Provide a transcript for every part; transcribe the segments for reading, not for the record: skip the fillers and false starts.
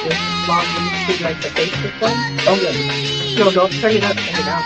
just log into like the Facebook one. Oh yeah. No, don't turn it up, turn it down.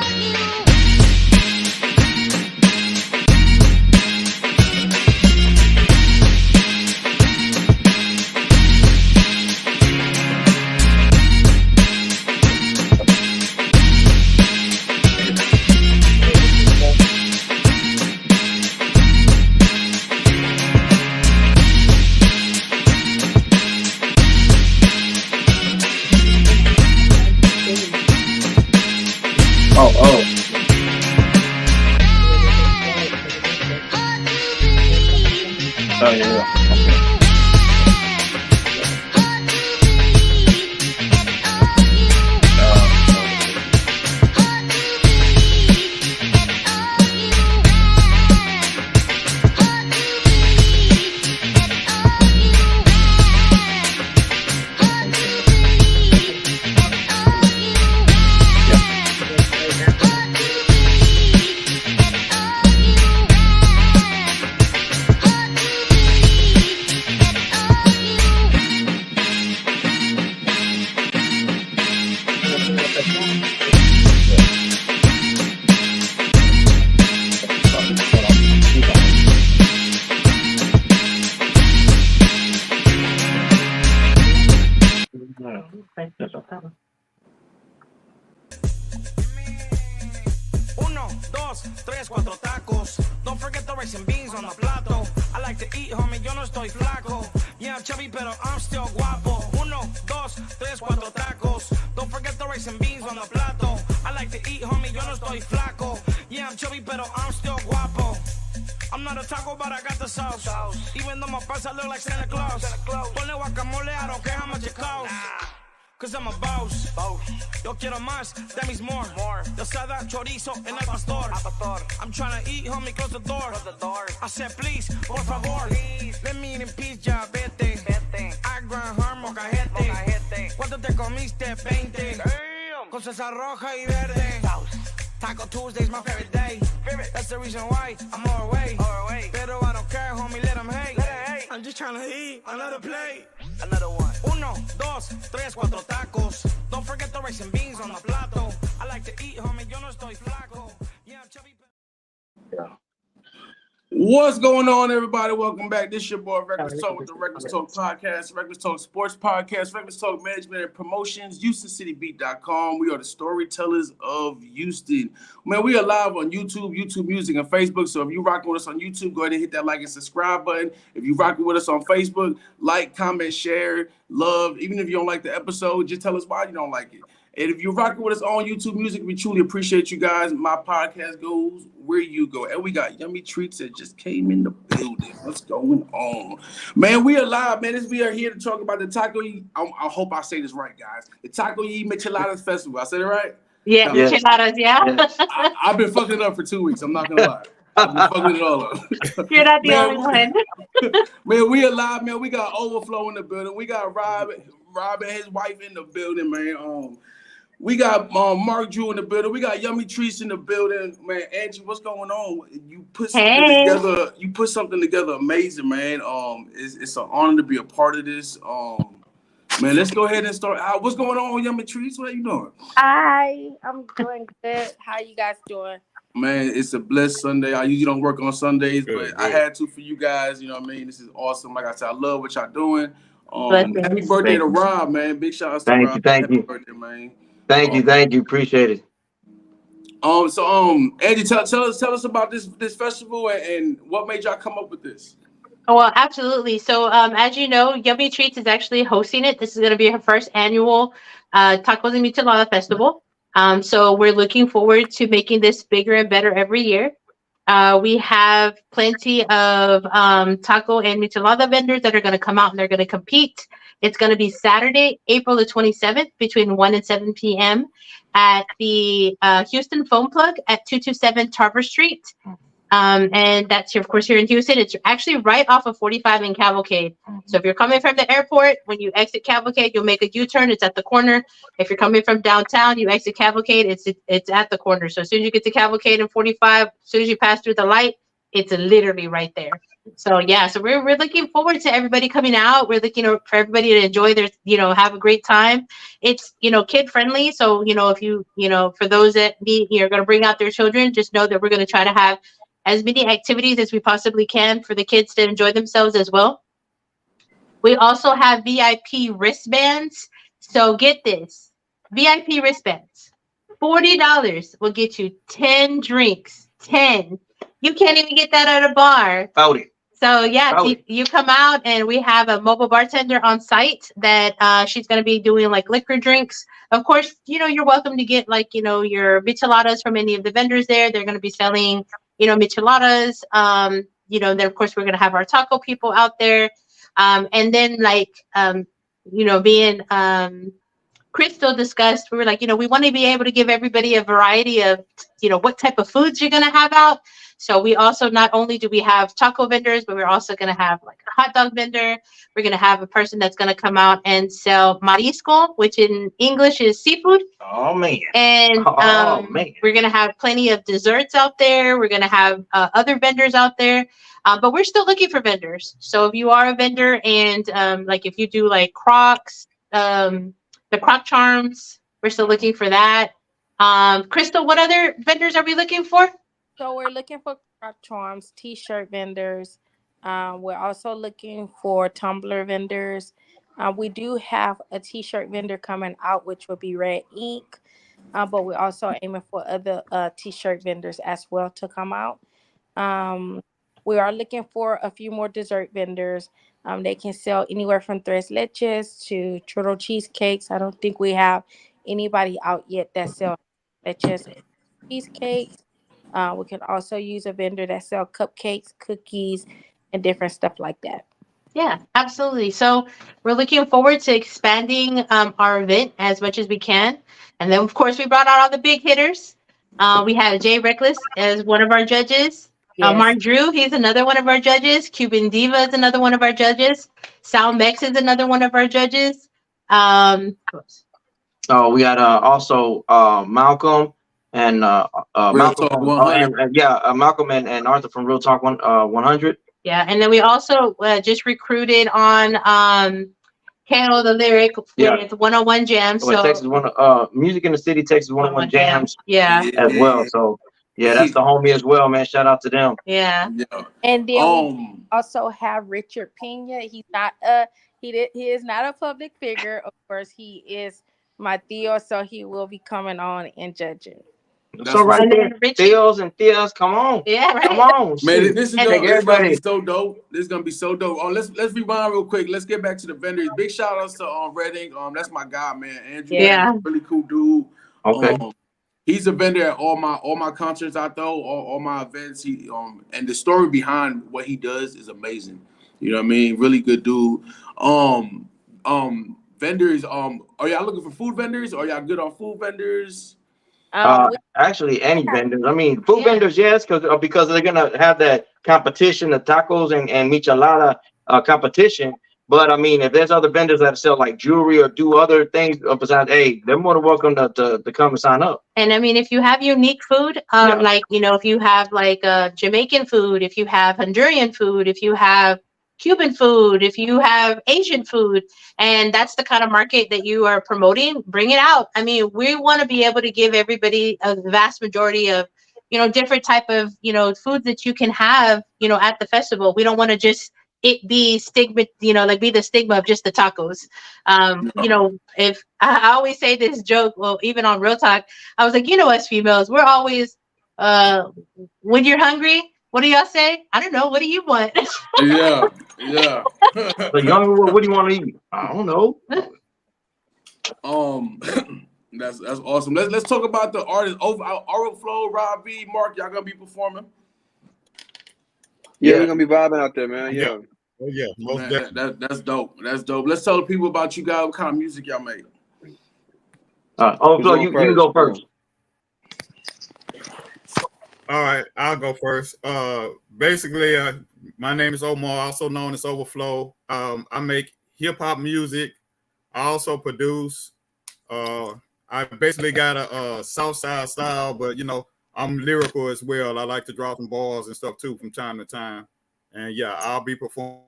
Uno, dos, tres, cuatro tacos. Don't forget the rice and beans on the plato. I like to eat, homie, yo no estoy flaco. Yeah, I'm chubby, pero I'm still guapo. Uno, dos, tres, cuatro tacos. Don't forget the rice and beans on the plato. I like to eat, homie, yo no estoy flaco. Yeah, I'm chubby, pero I'm still guapo. I'm not a taco, but I got the sauce. Even though my pants look like Santa Claus. Ponle guacamole, I don't care how much it costs. Cause I'm a boss. Yo quiero más, that means more. Tostada, chorizo, and al pastor. I'm trying to eat, homie, close the door. I said, please, por favor. Let me eat in peace, ya vete. I grind hard, mocajete. ¿Cuánto te comiste? 20. Con salsa roja y verde. Taco Tuesday's my favorite day. That's the reason why I'm overweight. Pero I don't care, homie, let them hate. I'm just trying to eat another plate. Another one. Uno, dos, tres, cuatro tacos. Don't forget the rice and beans on the plato. I like to eat, homie, yo no estoy flaco. Yeah, I'm chubby. Yeah. What's going on, everybody? Welcome back. This is your boy, Reckless Talk with the Reckless Talk Podcast, Reckless Talk Sports Podcast, Reckless Talk Management and Promotions, HoustonCityBeat.com. We are the storytellers of Houston. Man, we are live on YouTube, YouTube Music, and Facebook. So if you're rocking with us on YouTube, go ahead and hit that like and subscribe button. If you're rocking with us on Facebook, like, comment, share, love. Even if you don't like the episode, just tell us why you don't like it. And if you're rocking with us on YouTube Music, we truly appreciate you guys. My podcast goes where you go. And we got Yummy Treats that just came in the building. What's going on? Man, we are live, man. We are here to talk about the Taco I hope I say this right, guys. The Taco Micheladas Festival. I said it right? Yeah, yes. Micheladas, yeah. Yes. I've been fucking it up for 2 weeks. I'm not going to lie. I've been fucking it all up. You're not the only one. Man, we are live, man. We got Overflow in the building. We got Rob and his wife in the building, man. We got Mark Drew in the building. We got Yummy Treats in the building, man. Angie, what's going on? You put something together. You put something together, amazing, man. It's an honor to be a part of this. Man, let's go ahead and start. What's going on, Yummy Treats? What are you doing? Hi, I'm doing good. How you guys doing? Man, it's a blessed Sunday. I usually don't work on Sundays, but I had to for you guys. You know what I mean? This is awesome. Like I said, I love what y'all doing. Happy birthday to Rob, man. Big shout out to Rob. Thank you. Birthday, man. Thank you. Appreciate it. Andy, tell us about this festival and what made y'all come up with this. Well, absolutely. So, as you know, Yummy Treats is actually hosting it. This is going to be her first annual Tacos and Michelada Festival. So we're looking forward to making this bigger and better every year. We have plenty of taco and michelada vendors that are going to come out and they're going to compete. It's going to be Saturday, April the 27th between 1 and 7 p.m. at the Houston Phone Plug at 227 Tarver Street. And that's, of course, here in Houston. It's actually right off of 45 in Cavalcade. So if you're coming from the airport, when you exit Cavalcade, you'll make a U-turn. It's at the corner. If you're coming from downtown, you exit Cavalcade. It's at the corner. So as soon as you get to Cavalcade and 45, as soon as you pass through the light, It's literally right there. So yeah, so we're looking forward to everybody coming out. We're looking for everybody to enjoy their, have a great time. It's, kid friendly. So, if for those that are going to bring out their children, just know that we're going to try to have as many activities as we possibly can for the kids to enjoy themselves as well. We also have VIP wristbands. So get this, VIP wristbands, $40 will get you 10 drinks, 10. You can't even get that at a bar. Howdy. So yeah, Howdy. you come out and we have a mobile bartender on site that she's going to be doing like liquor drinks. Of course, you're welcome to get like, your micheladas from any of the vendors there. They're going to be selling, micheladas. Then of course we're going to have our taco people out there. And then being Crystal discussed, we were like, we want to be able to give everybody a variety of, what type of foods you're going to have out. So we also, not only do we have taco vendors, but we're also going to have like a hot dog vendor. We're going to have a person that's going to come out and sell marisco, which in English is seafood. Oh, man. And man. We're going to have plenty of desserts out there. We're going to have other vendors out there. But we're still looking for vendors. So if you are a vendor and if you do like Crocs, the Croc Charms, we're still looking for that. Crystal, what other vendors are we looking for? So we're looking for Croc Charms, t-shirt vendors. We're also looking for tumbler vendors. We do have a t-shirt vendor coming out, which will be Red Ink. But we're also aiming for other t-shirt vendors as well to come out. We are looking for a few more dessert vendors. They can sell anywhere from tres leches to churro cheesecakes. I don't think we have anybody out yet that sells leches and cheesecakes. We can also use a vendor that sells cupcakes, cookies, and different stuff like that. Yeah, absolutely. So we're looking forward to expanding our event as much as we can. And then, of course, we brought out all the big hitters. We have Jay Reckless as one of our judges. Yes. Mark Drew, he's another one of our judges. Cuban Diva is another one of our judges. Sal Mex is another one of our judges. We got also Malcolm and Malcolm and Arthur from Real Talk 100. Yeah, and then we also just recruited on Cano the Lyric with 101 Jams. So Texas Music in the City, Texas 101 Jams. Yeah. As well. So yeah, that's the homie as well, man. Shout out to them. Yeah. And then we also have Richard Pena. He's not he is not a public figure. Of course, he is my Theo, so he will be coming on and judging. So right there, Theos and Theos, come on. Yeah, right. Come on. Man, this is gonna be so dope. This is gonna be so dope. Let's rewind real quick. Let's get back to the vendors. Big shout outs to Red Ink. That's my guy, man. Andrew, really cool dude. Okay. He's a vendor at all my concerts I throw, all my events. He and the story behind what he does is amazing. You know what I mean? Really good dude. Vendors. Are y'all looking for food vendors? Are y'all good on food vendors? Actually, any vendors. I mean, food vendors, yes, because they're gonna have that competition, the tacos and michelada competition. But I mean, if there's other vendors that sell like jewelry or do other things besides, hey, they're more than welcome to come and sign up. And I mean, if you have unique food, like if you have like Jamaican food, if you have Honduran food, if you have Cuban food, if you have Asian food, and that's the kind of market that you are promoting, bring it out. I mean, we want to be able to give everybody a vast majority of, different type of, foods that you can have, at the festival. We don't want to just it be stigma, be the stigma of just the tacos. If I always say this joke, well, even on Real Talk, I was like, us females, we're always, when you're hungry, what do y'all say? I don't know. What do you want? Yeah. But young, what do you want to eat? I don't know. That's awesome. Let's talk about the artists. Overflow, Rob V, Mark, y'all gonna be performing? Yeah, we're gonna be vibing out there, man. Yeah. Oh yeah, most definitely. That's dope. That's dope. Let's tell the people about you guys. What kind of music y'all make? Overflow, you can go first. All right, I'll go first. Basically, my name is Omar, also known as Overflow. I make hip hop music. I also produce. I basically got a Southside style, but I'm lyrical as well. I like to drop some bars and stuff too from time to time. And yeah, I'll be performing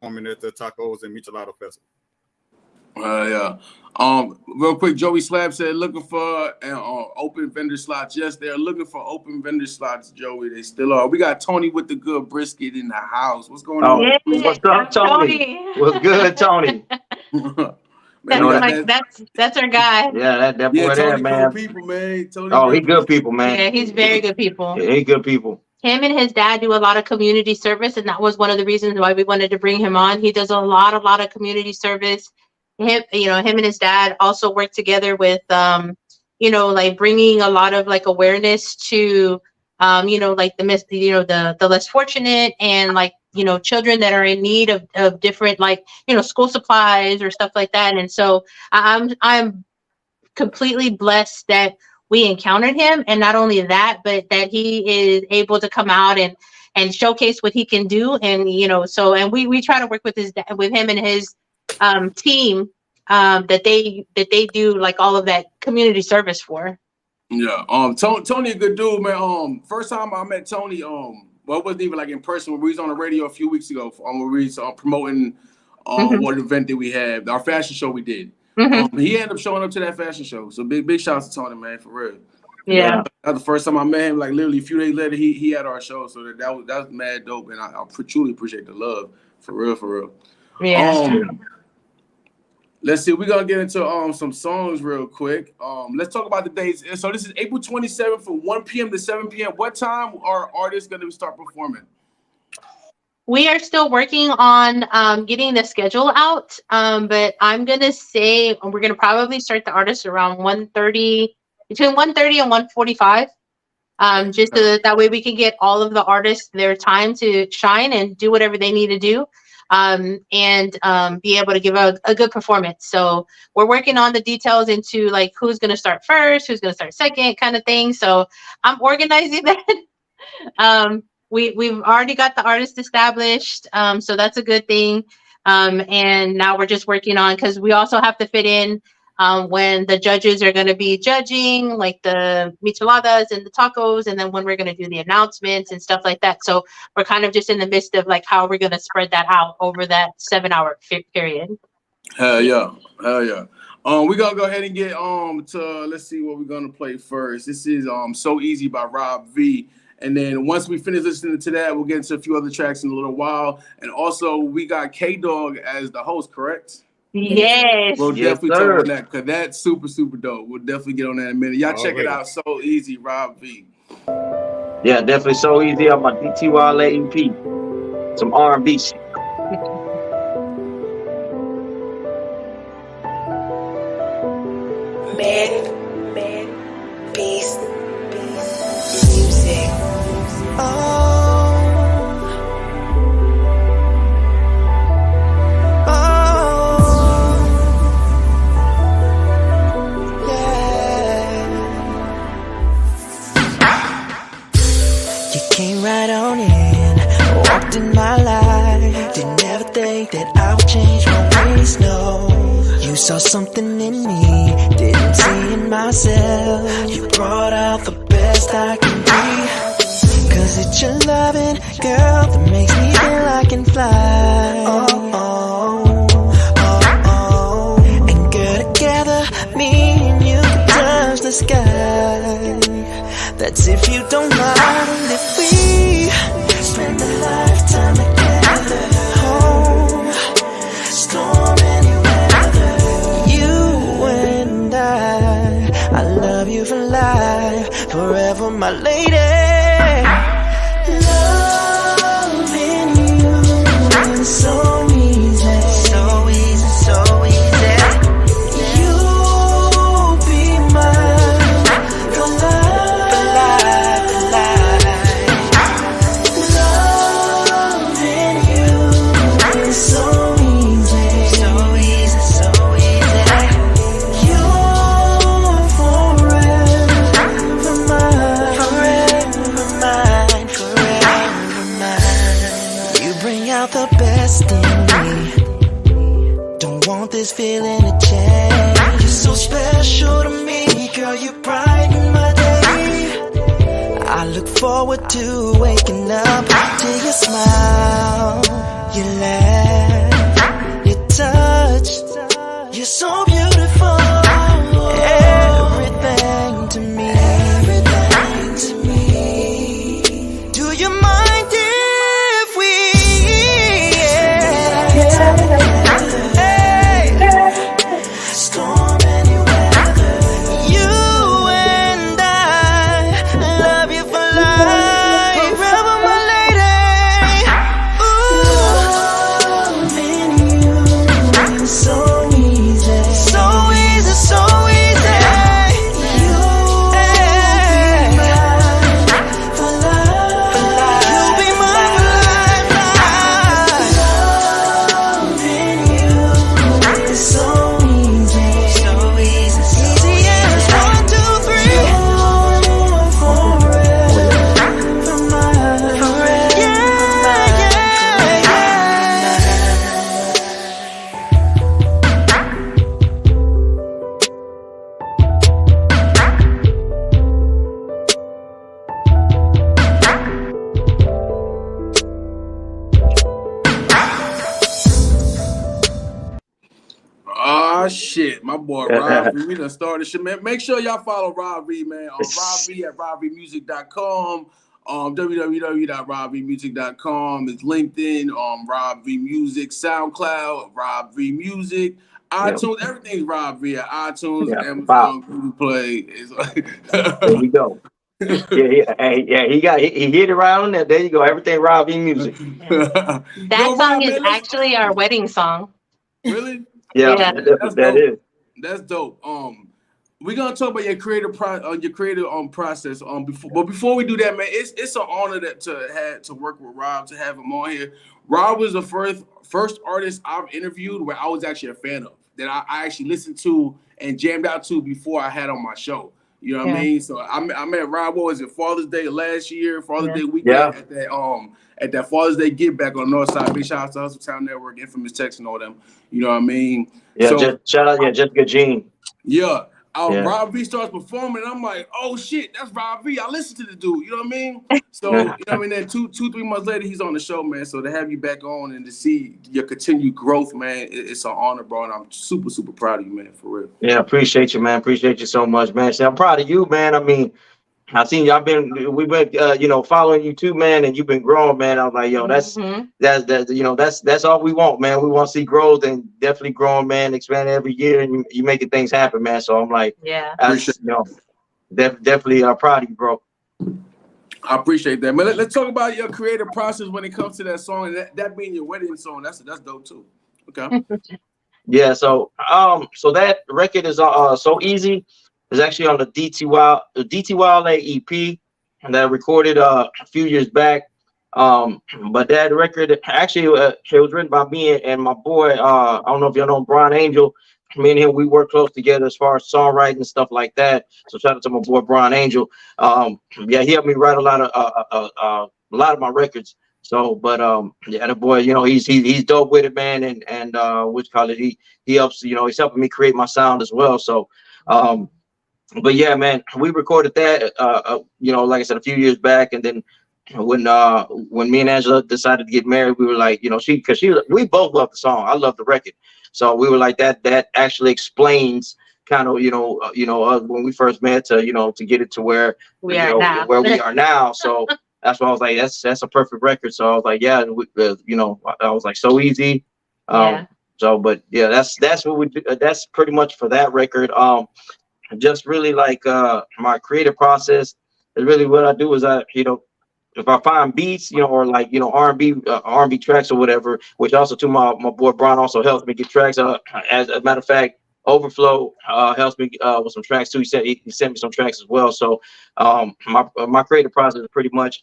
at the Tacos and Michelada Festival. Yeah. Real quick, Joey Slab said looking for open vendor slots. Yes, they're looking for open vendor slots, Joey. They still are. We got Tony with the good brisket in the house. What's going on? Yeah, What's up, Tony? What's good, Tony? Man, That's our guy. Yeah, that boy yeah, there, Tony man. cool people, man. Tony Oh, he good people, man. Yeah, he's very good people. Yeah, he good people. Him and his dad do a lot of community service, and that was one of the reasons why we wanted to bring him on. He does a lot of community service. Him and his dad also work together with, like bringing a lot of like awareness to, like the less fortunate and like, children that are in need of different, like, school supplies or stuff like that. And so I'm completely blessed that we encountered him, and not only that, but that he is able to come out and showcase what he can do. And and we try to work with him and his team that they do like all of that community service for. Yeah. Tony a good dude, man. First time I met Tony, well, it wasn't even like in person. We was on the radio a few weeks ago. We was promoting what event that we had, our fashion show we did. He ended up showing up to that fashion show. So big shouts to Tony, man, for real. Yeah. That was the first time I met him. Like literally a few days later, he had our show. So that was mad dope, and I truly appreciate the love, for real. Yeah. Let's see. We're gonna get into some songs real quick. Let's talk about the dates. So this is April 27th from 1 p.m. to 7 p.m. What time are artists gonna start performing? We are still working on getting the schedule out, but I'm gonna say we're gonna probably start the artists around 1:30, between 1:30 and 1:45, just so that way we can get all of the artists their time to shine and do whatever they need to do, and be able to give a good performance. So we're working on the details into like who's gonna start first, who's gonna start second, kind of thing. So I'm organizing that. We've already got the artist established, so that's a good thing. And now we're just working on, because we also have to fit in when the judges are going to be judging, like the micheladas and the tacos, and then when we're going to do the announcements and stuff like that. So we're kind of just in the midst of like how we're going to spread that out over that 7-hour period. Hell yeah. We're gonna go ahead and get to, let's see what we're gonna play first. This is So Easy by Rob V. And then once we finish listening to that, we'll get into a few other tracks in a little while. And also, we got K-Dog as the host, correct? Yes. We'll definitely talk about that, because that's super, super dope. We'll definitely get on that in a minute. Y'all check it out. So Easy, Rob V. Yeah, definitely So Easy on my DTY EP. Some R&B shit. Bad beast music. Came right on in, walked in my life. Didn't ever think that I would change my ways, no. You saw something in me, didn't see in myself. You brought out the best I can be. Cause it's your loving, girl, that makes me feel I can fly. And girl, together, me and you can touch the sky. That's if you don't mind if we spend a lifetime together. Storm any weather. You and I love you for life, forever, my lady. Loving you is so easy, so easy, so easy. You'll be mine for life. So easy, so easy, so easy. You're forever mine, forever forward to waking up to your smile, your laugh, your touch. You're so beautiful. Everything to me. Everything to me. Do you mind if we? Storm any weather. You and I love you for life. Forever, my lady. Ooh, and you, so easy, so easy, so easy. You be mine for life. You be mine for life. Loving you is so easy, so easy, so easy as 1, 2, 3. You're forever for mine, forever. Yeah, yeah, Ah, shit. My boy Rob V. We done started shit, man. Make sure y'all follow Rob V, man. Rob V at robvmusic.com. www.robvmusic.com. It's LinkedIn, Rob V Music, SoundCloud, Rob V Music, iTunes, everything's Rob V at iTunes, Amazon, Google Play. It's like There you go. Yeah, he hit it right on there. There you go. Everything Rob V Music. That Yo, song Rob, is man, let's- actually our wedding song. Really? Yeah, Yeah. that is. That's dope. We're gonna talk about your creative process. Before we do that, man, it's an honor to work with Rob, to have him on here. Rob was the first artist I've interviewed where I was actually a fan of, that I actually listened to and jammed out to before I had on my show. You know what I mean? So I met Rob, what was it, Father's Day last year, Father's Day weekend at that Father's Day give back on the North Side. Big shout out to Hustle Town Network, Infamous Text and all them. You know what I mean? Yeah, So, shout out, Jessica Jean. yeah. Yeah. Rob V starts performing, and I'm like, oh shit, that's Rob V. I listen to the dude, you know what I mean? So, you know what I mean? Then 2-3 months later, he's on the show, man. So to have you back on and to see your continued growth, man, it's an honor, bro. And I'm super, super proud of you, man, for real. Yeah, appreciate you, man. Appreciate you so much, man. See, I'm proud of you, man. I mean, I seen y'all we've been following you too, man, and you've been growing, man. I was like, yo, that's all we want, man. We want to see growth and definitely growing, man, expanding every year, and you making things happen, man. So I'm like, definitely proud of you, bro. I appreciate that, man. Let's talk about your creative process when it comes to that song, and that being your wedding song. That's dope too. Okay. Yeah, so that record is So Easy. It's actually on the DT Wild EP, and that I recorded a few years back. But that record actually it was written by me and my boy. I don't know if y'all know Brian Angel. Me and him, we work close together as far as songwriting and stuff like that. So shout out to my boy Brian Angel. He helped me write a lot of my records. So, but the boy, he's dope with it, man. And he helps. He's helping me create my sound as well. So, but yeah, man, we recorded that, like I said, a few years back. And then when me and Angela decided to get married, we were like, we both love the song. I love the record. So we were like, that actually explains kind of, when we first met to get it to where we are now. So that's why I was like, that's a perfect record. So I was like, yeah, I was like, So Easy. So, but yeah, that's what we do. That's pretty much for that record. Just really like my creative process is really what I do is if I find beats, or like R&B tracks or whatever, which also to my boy Brian also helps me get tracks. As a matter of fact, Overflow helps me with some tracks too. He sent me some tracks as well. So my creative process is pretty much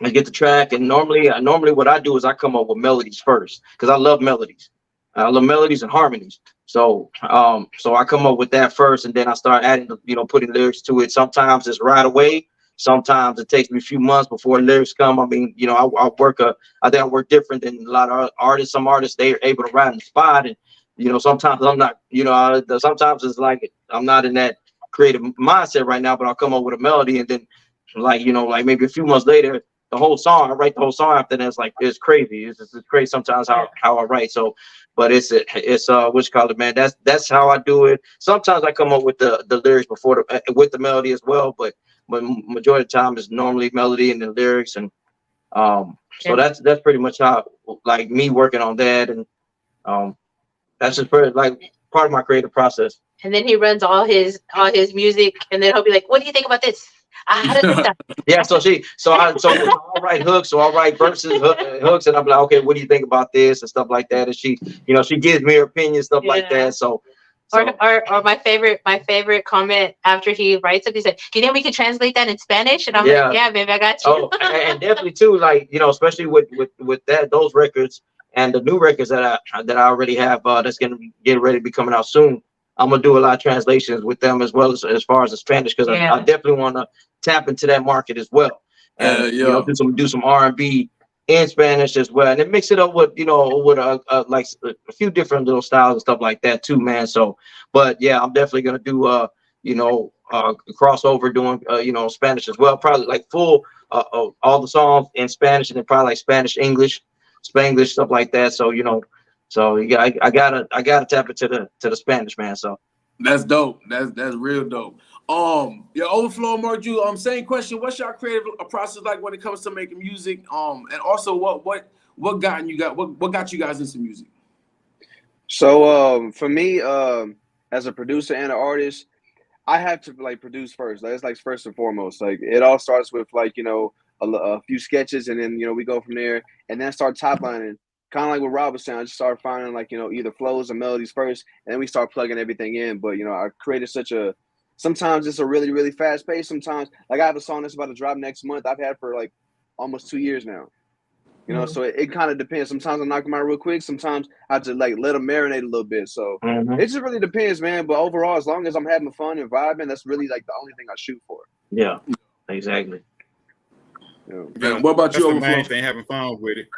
I get the track, and normally what I do is I come up with melodies first because I love melodies. I love melodies and harmonies. So I come up with that first, and then I start adding, putting lyrics to it. Sometimes it's right away. Sometimes it takes me a few months before lyrics come. I mean, I think I work different than a lot of artists. Some artists, they are able to write on the spot, and sometimes I'm not. Sometimes it's like I'm not in that creative mindset right now, but I'll come up with a melody, and then like, you know, like maybe a few months later, the whole song, I write the whole song after that. It's like, it's crazy. It's crazy sometimes how I write. So, but it's what you call it, man. That's how I do it. Sometimes I come up with the lyrics before with the melody as well, but majority of the time it's normally melody and the lyrics. And so that's pretty much how, like, me working on that. And that's just like part of my creative process. And then he runs all his music, and then he'll be like, "What do you think about this? How does this sound?" Yeah, so I'll write hooks, so I'll write verses, hooks, and I'm like, okay, what do you think about this and stuff like that? And she, you know, she gives me her opinion, stuff like that. So or my favorite comment after he writes it, he said, "You think we can translate that in Spanish?" And I'm like, "Yeah, baby, I got you." Oh, and definitely too, like, you know, especially with those records and the new records that I already have that's gonna get ready to be coming out soon. I'm gonna do a lot of translations with them as well as far as the Spanish, because I definitely want to tap into that market as well, and you know, do some R&B in Spanish as well, and then mix it up with, you know, with like a few different little styles and stuff like that too, man. So, but yeah, I'm definitely gonna do you know, crossover doing you know, Spanish as well, probably like full all the songs in Spanish, and then probably like Spanish, English, Spanglish, stuff like that. So, you know. So I gotta tap into the Spanish, man. So that's dope. That's real dope. Your Overflow, Marju. Same question. What's your creative process like when it comes to making music? And also what got you guys into music? So for me, as a producer and an artist, I have to like produce first. That's like first and foremost. Like it all starts with like, you know, a few sketches, and then, you know, we go from there, and then start top lining. Kind of like what Rob was saying, I just started finding, like, you know, either flows or melodies first, and then we start plugging everything in. But, you know, I created sometimes it's a really, really fast pace. Sometimes, like, I have a song that's about to drop next month. I've had for like almost 2 years now. You know, so it kind of depends. Sometimes I knock them out real quick. Sometimes I have to like let them marinate a little bit. So it just really depends, man. But overall, as long as I'm having fun and vibing, that's really like the only thing I shoot for. Yeah, exactly. Yeah. What about you? That's the main thing, having fun with it.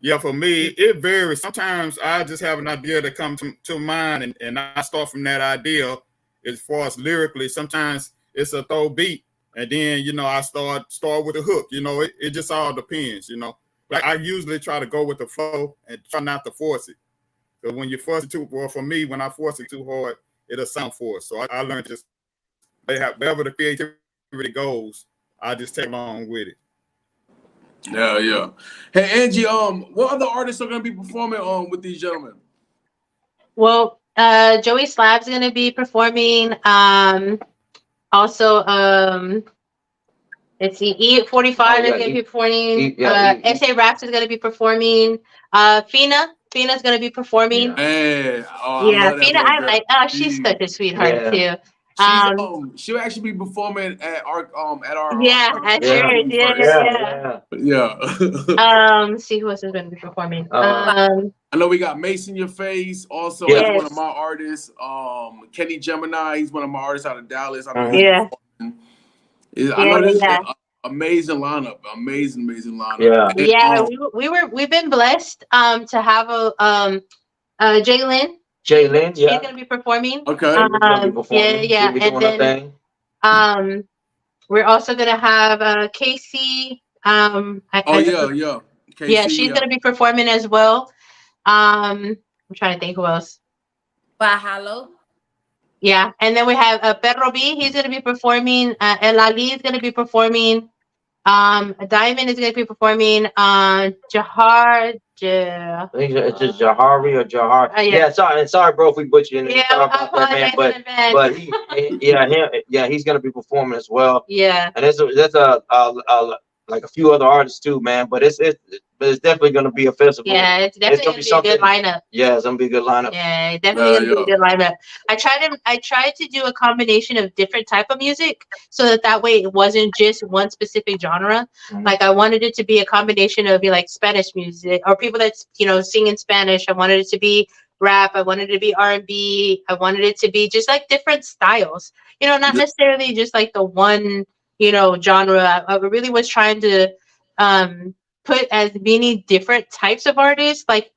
Yeah, for me, it varies. Sometimes I just have an idea that comes to mind, and I start from that idea as far as lyrically. Sometimes it's a throw beat, and then, you know, I start with a hook. You know, it just all depends, you know. Like I usually try to go with the flow and try not to force it. Because when you force it too, well, for me, when I force it too hard, it'll sound forced. So I learned just wherever the creativity goes, I just take along with it. Yeah. Hey, Angie, what other artists are gonna be performing with these gentlemen? Well, Joey Slab's gonna be performing. Also, let's see, E45 is gonna be performing. SA Raps is gonna be performing. Fina's gonna be performing. Hey, Fina, I like. Oh, she's such a sweetheart too. She'll actually be performing at our at church. Yeah. See who else is going to be performing. I know we got Mason Your Face, also that's one of my artists. Kenny Gemini, he's one of my artists out of Dallas. I know I know this is an amazing lineup. Amazing lineup. We've been blessed to have a Jalen. She's gonna be performing. Okay. And then we're also gonna have Casey. Casey, she's gonna be performing as well. I'm trying to think who else. Bahalo. Yeah, and then we have Perro B. He's gonna be performing. El Ali is gonna be performing. Diamond is gonna be performing. Jahar. I think it's just Jahari or Jahar. Sorry, bro, if we butchered it. But he's gonna be performing as well. Yeah, and there's like a few other artists too, man. But it's definitely gonna be a festival. Yeah, it's definitely gonna be a good lineup. Yeah, it's gonna be a good lineup. Yeah, it's definitely gonna be a good lineup. I tried to do a combination of different type of music so that way it wasn't just one specific genre. Like I wanted it to be a combination of like Spanish music or people that's, you know, sing in Spanish. I wanted it to be rap. I wanted it to be R&B. I wanted it to be just like different styles. You know, not necessarily just like the one, you know, genre. I really was trying to put as many different types of artists, like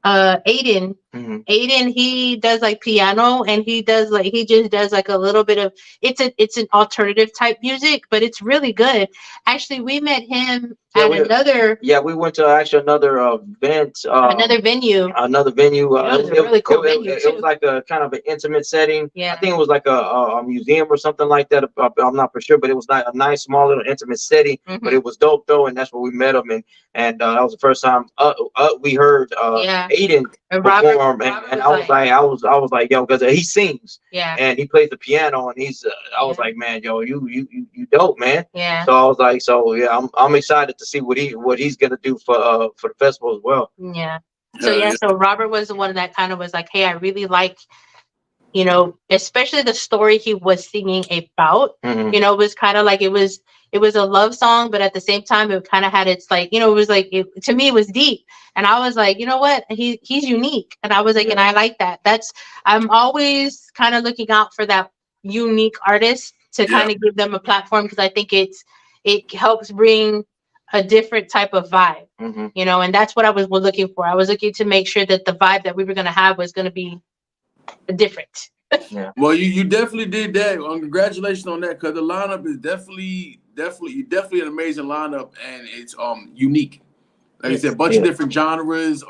Aiden. Aiden, he does like piano, and he just does like a little bit of it's an alternative type music, but it's really good. Actually, we met him at another. Yeah, we went to actually another event. Another venue. Another venue. It was a really cool venue it was like a kind of an intimate setting. Yeah. I think it was like a museum or something like that. I'm not for sure, but it was like a nice small little intimate setting. But it was dope though, and that's where we met him. And that was the first time we heard Aiden perform, and I was like, yo, because he sings, and he plays the piano, and he's I was like, man, yo, you dope, man. Yeah. So I was like, I'm excited to see what he's gonna do for the festival as well. Yeah. So Robert was the one that kind of was like, hey, I really like, you know, especially the story he was singing about. You know, it was kind of like it was a love song, but at the same time, it kind of had its like, you know, it was like to me it was deep, and I was like, you know what, he's unique, and I was like, and I like that. I'm always kind of looking out for that unique artist to kind of give them a platform, because I think it helps bring a different type of vibe, you know, and that's what I was looking for. I was looking to make sure that the vibe that we were going to have was going to be different. Well, you definitely did that. Congratulations on that, because the lineup is definitely an amazing lineup, and it's unique. Like I said, a bunch of different genres.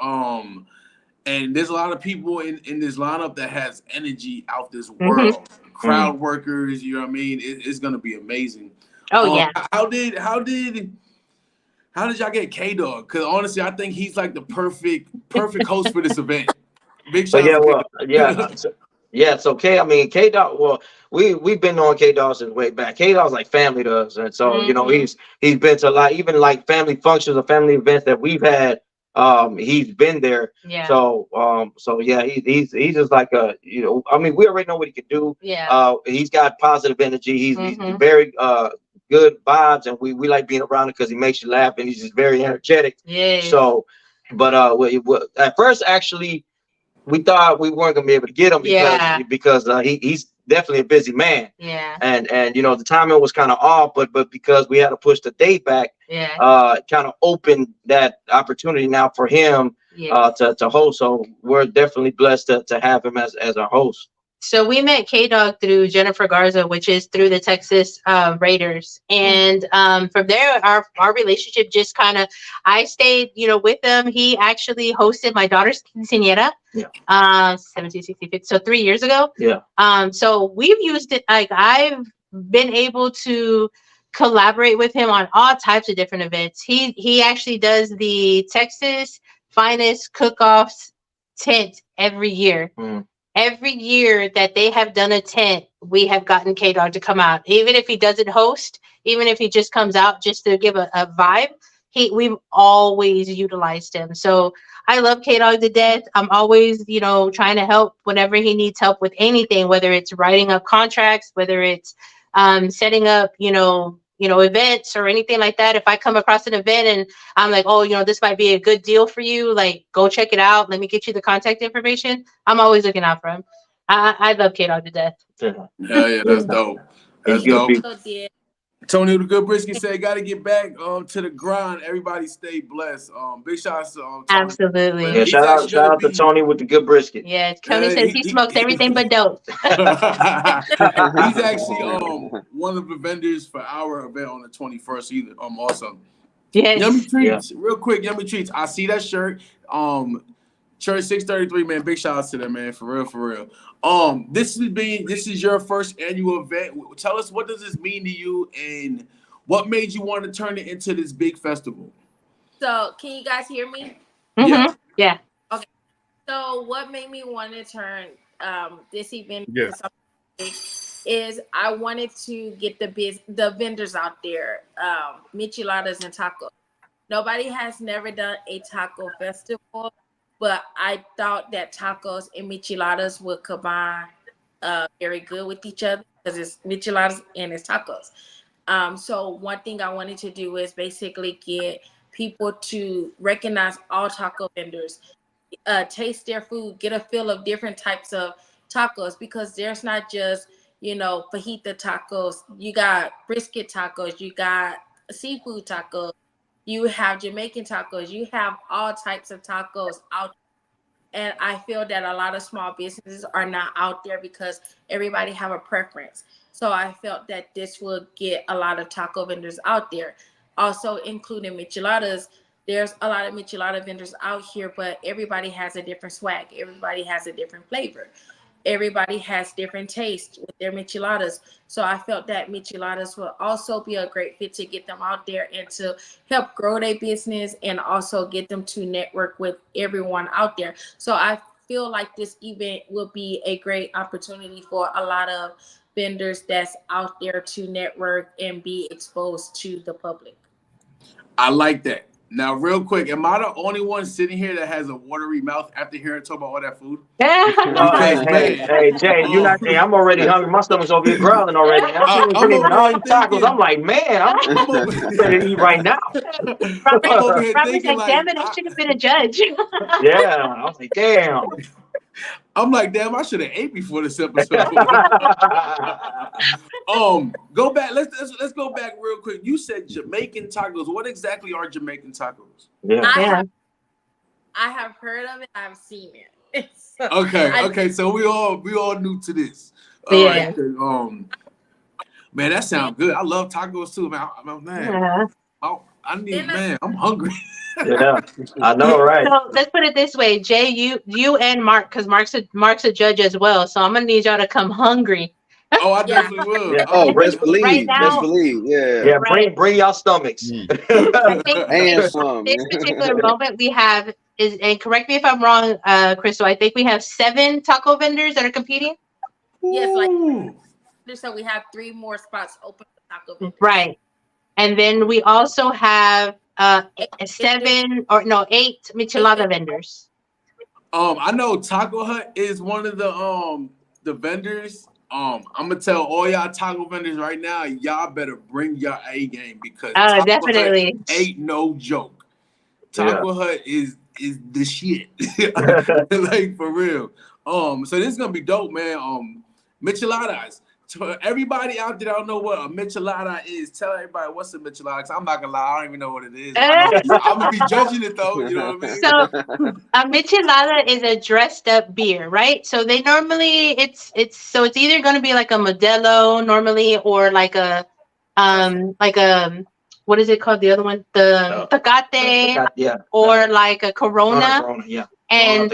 And there's a lot of people in this lineup that has energy out this world. Crowd workers, you know what I mean? It's gonna be amazing. Oh yeah. How did y'all get K-Dog? Because honestly, I think he's like the perfect host for this event. Big shout out to K-Dog. So K-Dog, well, we've been on K-Dog since way back. K-Dog's like family to us. And so, you know, he's been to a lot, even like family functions or family events that we've had. He's been there. Yeah. So he's just like you know, I mean, we already know what he can do. Yeah. He's got positive energy. He's very good vibes, and we like being around him because he makes you laugh, and he's just very energetic. Yeah. So, but at first, actually, we thought we weren't gonna be able to get him because he's definitely a busy man. Yeah. And you know, the timing was kind of off, but because we had to push the date back, kind of opened that opportunity now for him to host. So we're definitely blessed to have him as our host. So we met K-Dog through Jennifer Garza, which is through the Texas Raiders. And from there, our relationship just kind of, I stayed, you know, with him. He actually hosted my daughter's quinceañera, 1765, so 3 years ago. So we've used it, like I've been able to collaborate with him on all types of different events. He actually does the Texas Finest Cook-Offs tent every year. Every year that they have done a tent, we have gotten K-Dog to come out. Even if he doesn't host, even if he just comes out just to give a vibe, we've always utilized him. So I love K-Dog to death. I'm always, you know, trying to help whenever he needs help with anything, whether it's writing up contracts, whether it's setting up, you know, events or anything like that. If I come across an event and I'm like, oh, you know, this might be a good deal for you, like, go check it out. Let me get you the contact information. I'm always looking out for him. I love K-Dog to death. Yeah, that's dope. That's dope. Tony the Good Brisket said, got to get back to the grind. Everybody stay blessed. Big shout out to Tony. Absolutely. Yeah, shout out to Tony with the good brisket. Yeah, Tony says he smokes everything but dope. He's actually one of the vendors for our event on the 21st. Either also. Yes. Yummy Treats, real quick. Yummy Treats. I see that shirt. Church 633, man. Big shout out to them, man. For real. This is your first annual event. Tell us, what does this mean to you, and what made you want to turn it into this big festival? So, can you guys hear me? Yeah. Okay. So, what made me want to turn this event into something big is I wanted to get the vendors out there, micheladas and tacos. Nobody has never done a taco festival, but I thought that tacos and micheladas would combine very good with each other, because it's micheladas and it's tacos. So one thing I wanted to do is basically get people to recognize all taco vendors, taste their food, get a feel of different types of tacos, because there's not just, you know, fajita tacos. You got brisket tacos, you got seafood tacos, you have Jamaican tacos, you have all types of tacos out. And I feel that a lot of small businesses are not out there because everybody have a preference. So I felt that this will get a lot of taco vendors out there. Also including micheladas. There's a lot of michelada vendors out here, but everybody has a different swag. Everybody has a different flavor. Everybody has different taste with their micheladas. So I felt that micheladas will also be a great fit to get them out there and to help grow their business and also get them to network with everyone out there. So I feel like this event will be a great opportunity for a lot of vendors that's out there to network and be exposed to the public. I like that. Now, real quick, am I the only one sitting here that has a watery mouth after hearing talk about all that food? Hey, Jay, you not? Hey, I'm already hungry. My stomach's over here growling already. I'm over all here them tacos. thinking- I'm like, man, I'm ready to eat right now. over here Robert's thinking like, damn it, I should have been a judge. Yeah, I was like, damn. I'm like, damn, I should have ate before this episode. Go back. Let's go back real quick. You said Jamaican tacos. What exactly are Jamaican tacos? Yeah. I have heard of it. I've seen it. So Okay. So we all new to this. Yeah. All right. Man, that sounds good. I love tacos too, man. I'm hungry. Yeah, I know, right? So let's put it this way, Jay, you and Mark, because Mark's a judge as well. So I'm gonna need y'all to come hungry. Oh, I definitely will. Yeah. Oh, best believe. Right now- Best believe. Yeah. Yeah, bring y'all stomachs. I think And some. this particular moment we have is, and correct me if I'm wrong, Crystal, I think we have 7 taco vendors that are competing. Yes, like Ooh. so we have 3 more spots open for taco vendors. Right. And then we also have 8 michelada vendors. I know Taco Hut is one of the vendors. I'm gonna tell all y'all taco vendors right now, y'all better bring your A game because Taco Definitely. Hut ain't no joke. Taco Hut is the shit. Like for real. So this is gonna be dope, man. Micheladas. To everybody out there that don't know what a michelada is, tell everybody what's a michelada. Because I'm not gonna lie, I don't even know what it is. I'm gonna be judging it though. You know what I mean? So a michelada is a dressed up beer, right? So they normally it's either gonna be like a Modelo normally, or like a what is it called? The other one, the Tecate, Yeah. or like a Corona. Yeah. And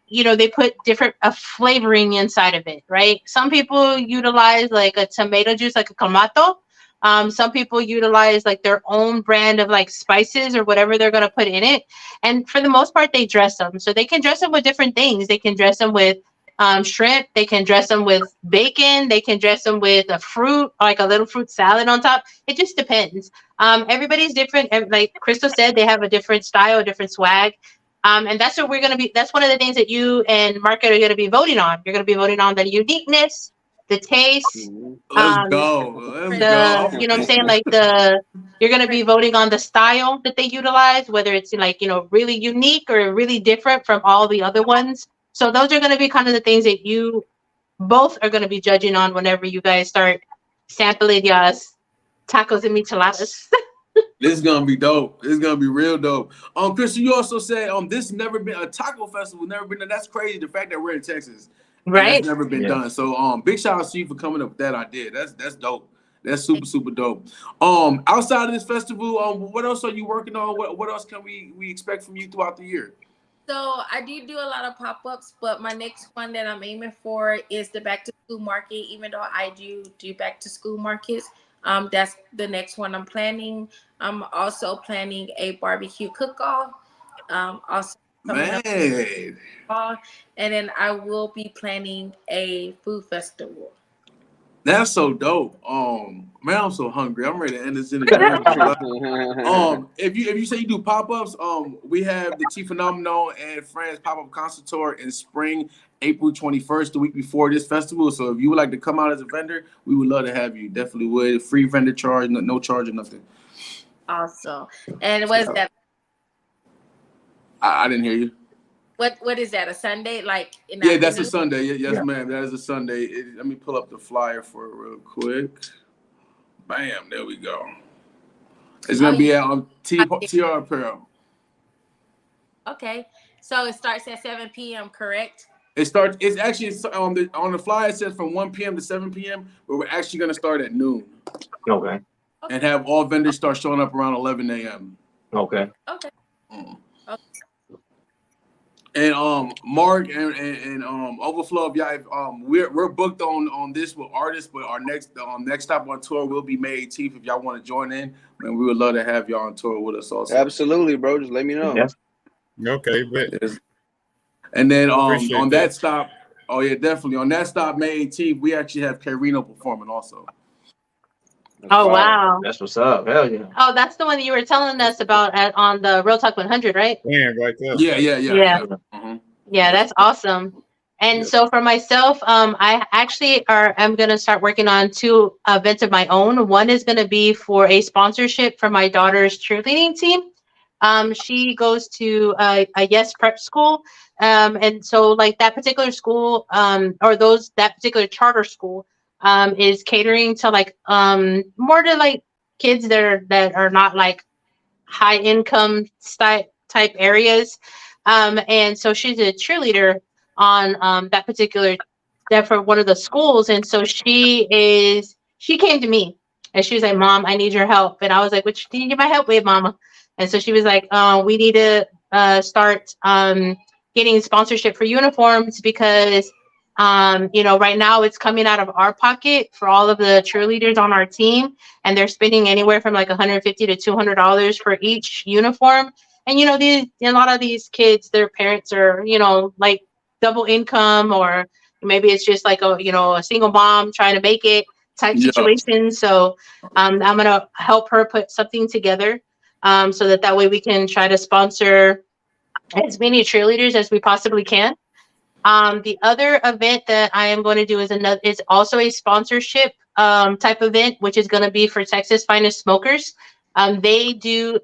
they put different flavoring inside of it, right? Some people utilize like a tomato juice, like a clamato. Some people utilize like their own brand of like spices or whatever they're gonna put in it. And for the most part, they dress them. So they can dress them with different things. They can dress them with shrimp. They can dress them with bacon. They can dress them with a fruit, like a little fruit salad on top. It just depends. Everybody's different. Like Crystal said, they have a different style, a different swag. And that's what that's one of the things that you and Mark are going to be voting on. You're going to be voting on the uniqueness, the taste. Let's go. You know what I'm saying? Like you're going to be voting on the style that they utilize, whether it's like, really unique or really different from all the other ones. So those are going to be kind of the things that you both are going to be judging on whenever you guys start sampling y'all's tacos and micheladas. This is gonna be dope. This is gonna be real dope. Christian, you also said this never been a taco festival, never been done. That's crazy. The fact that we're in Texas, right? That's never been done. So big shout out to you for coming up with that idea. That's dope. That's super dope. Outside of this festival, what else are you working on? What else can we expect from you throughout the year? So I do a lot of pop-ups, but my next one that I'm aiming for is the back to school market. Even though I do back to school markets, that's the next one I'm planning. I'm also planning a barbecue cook-off. Also coming up, and then I will be planning a food festival. That's so dope. Man, I'm so hungry. I'm ready to end this interview. If you say you do pop-ups, we have the T Phenomenal and Friends pop-up concert tour in spring, April 21st, the week before this festival. So if you would like to come out as a vendor, we would love to have you. Definitely would. Free vendor charge, no charge or nothing. Awesome. And what is that? I didn't hear you. What is that? A Sunday? Like that's a Sunday. Yes, ma'am. That is a Sunday. Let me pull up the flyer for it real quick. Bam, there we go. It's gonna be at TR Apparel. Okay. So it starts at 7 p.m., correct? It starts. It's actually on the flyer. It says from 1 p.m. to 7 p.m. But we're actually going to start at noon. Okay. And have all vendors start showing up around 11 a.m. Okay. Okay. And Mark and Overflow, if y'all, we're booked on this with artists, but our next stop on tour will be May 18th. If y'all want to join in, man, we would love to have y'all on tour with us also. Absolutely, bro. Just let me know. Yes. Okay, but And then Appreciate on that. that stop, oh yeah, definitely on that stop May 18th, we actually have Carino performing also. Oh, wow. That's what's up. Hell yeah. Oh, that's the one that you were telling us about on the Real Talk 100, right? man, right there. Yeah. Mhm. Yeah, that's awesome. And Yeah. so for myself, I actually I'm going to start working on 2 events of my own. One is going to be for a sponsorship for my daughter's cheerleading team. She goes to a Yes Prep school. And so like that particular school, that particular charter school, is catering to like, more to like kids that are not like high income type areas. And so she's a cheerleader on that for one of the schools. And so she came to me and she was like, Mom, I need your help. And I was like, which do you need my help with, Mama? And so she was like, we need to start getting sponsorship for uniforms because right now it's coming out of our pocket for all of the cheerleaders on our team, and they're spending anywhere from like $150 to $200 for each uniform. And a lot of these kids, their parents are like double income, or maybe it's just like a single mom trying to make it type situation. So I'm gonna help her put something together so that way we can try to sponsor as many cheerleaders as we possibly can. The other event that I am going to do is also a sponsorship type event, which is going to be for Texas Finest Smokers. They do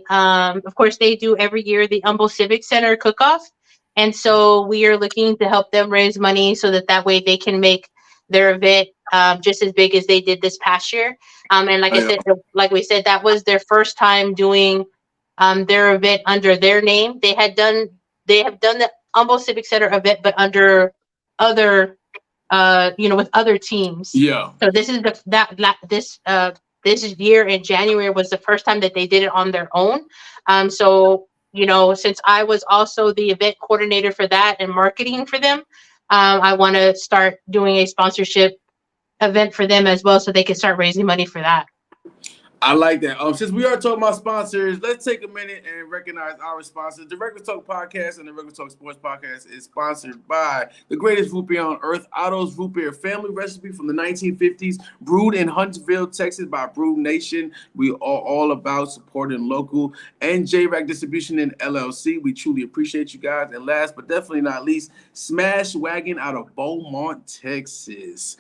of course, they do every year the Humble Civic Center cook-off. And so we are looking to help them raise money so that way they can make their event just as big as they did this past year. And like we said, that was their first time doing their event under their name. They have done the Humble Civic Center event, but under other, with other teams. Yeah. So this is this year in January was the first time that they did it on their own. So since I was also the event coordinator for that and marketing for them, I want to start doing a sponsorship event for them as well, so they can start raising money for that. I like that. Since we are talking about sponsors, let's take a minute and recognize our sponsors. The Regular Talk Podcast and the Regular Talk Sports Podcast is sponsored by the greatest root beer on earth, Otto's Root Beer Family Recipe from the 1950s, brewed in Huntsville, Texas by Brew Nation. We are all about supporting local, and JWAC Distribution in LLC. We truly appreciate you guys. And last but definitely not least, Smash Wagon out of Beaumont, Texas.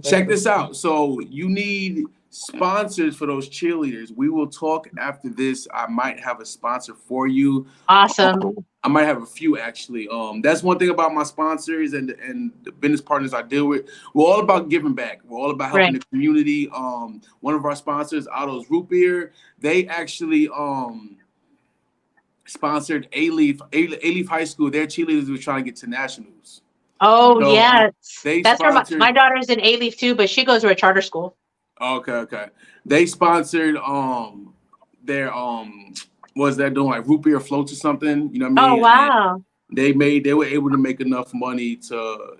Check this out. So you need sponsors for those cheerleaders. We will talk after this. I might have a sponsor for you. Awesome. I might have a few actually. That's one thing about my sponsors and the business partners I deal with. We're all about giving back. We're all about helping the community. One of our sponsors, Otto's Root Beer, they actually sponsored A-Leaf High School. Their cheerleaders were trying to get to nationals. Oh, So, yes. That's where sponsored- my daughter's in A-Leaf too, but she goes to a charter school. Okay. They sponsored their was that doing like root beer floats or something? You know what I mean? Oh, wow. And they were able to make enough money to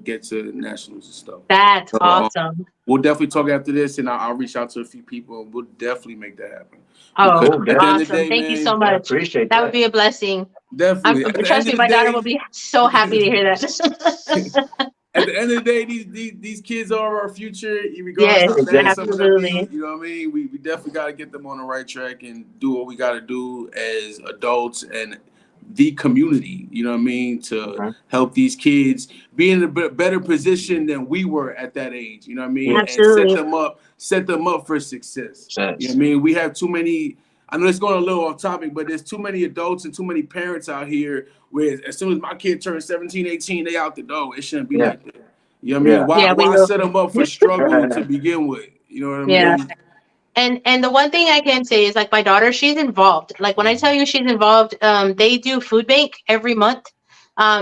get to nationals and stuff. That's awesome. We'll definitely talk after this, and I'll reach out to a few people, and we'll definitely make that happen. Oh, Because at the end awesome. of the day, Thank you man, so much. Appreciate That would be a blessing. Definitely. At the Trust end me, of my the daughter day- will be so happy to hear that. At the end of the day, these kids are our future. Regardless Yes, of that, absolutely. some of them, you know what I mean? We definitely got to get them on the right track and do what we got to do as adults and the community, you know what I mean, to help these kids be in a better position than we were at that age, you know what I mean? Absolutely. And set them up for success. You know what I mean? We have too many, I know it's going a little off topic, but there's too many adults and too many parents out here where as soon as my kid turns 17, 18, they out the door. It shouldn't be like that. You know what I mean? Why set them up for struggle to begin with? You know what I mean? And the one thing I can say is like my daughter, she's involved. Like when I tell you she's involved, they do food bank every month.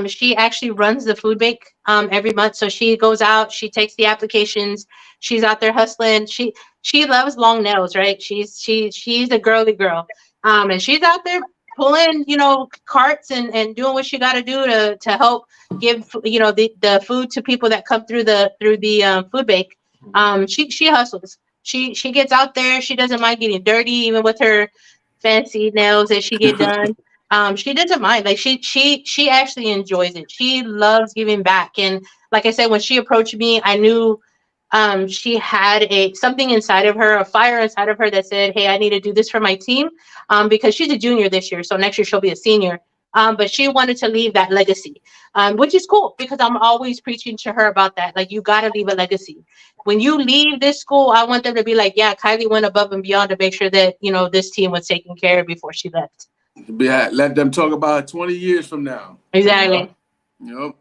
She actually runs the food bank every month. So she goes out, she takes the applications, she's out there hustling. She loves long nails, right? She's a girly girl. And she's out there pulling, carts and doing what she got to do to help give, the food to people that come through the food bank. She hustles. She gets out there. She doesn't mind getting dirty, even with her fancy nails that she get done. She doesn't mind. Like she actually enjoys it. She loves giving back. And like I said, when she approached me, I knew she had something inside of her, a fire inside of her that said, hey, I need to do this for my team. Because she's a junior this year. So next year she'll be a senior. But she wanted to leave that legacy, which is cool because I'm always preaching to her about that. Like, you got to leave a legacy. When you leave this school, I want them to be like, yeah, Kylie went above and beyond to make sure that, this team was taken care of before she left. Let them talk about it 20 years from now. Exactly. Yep.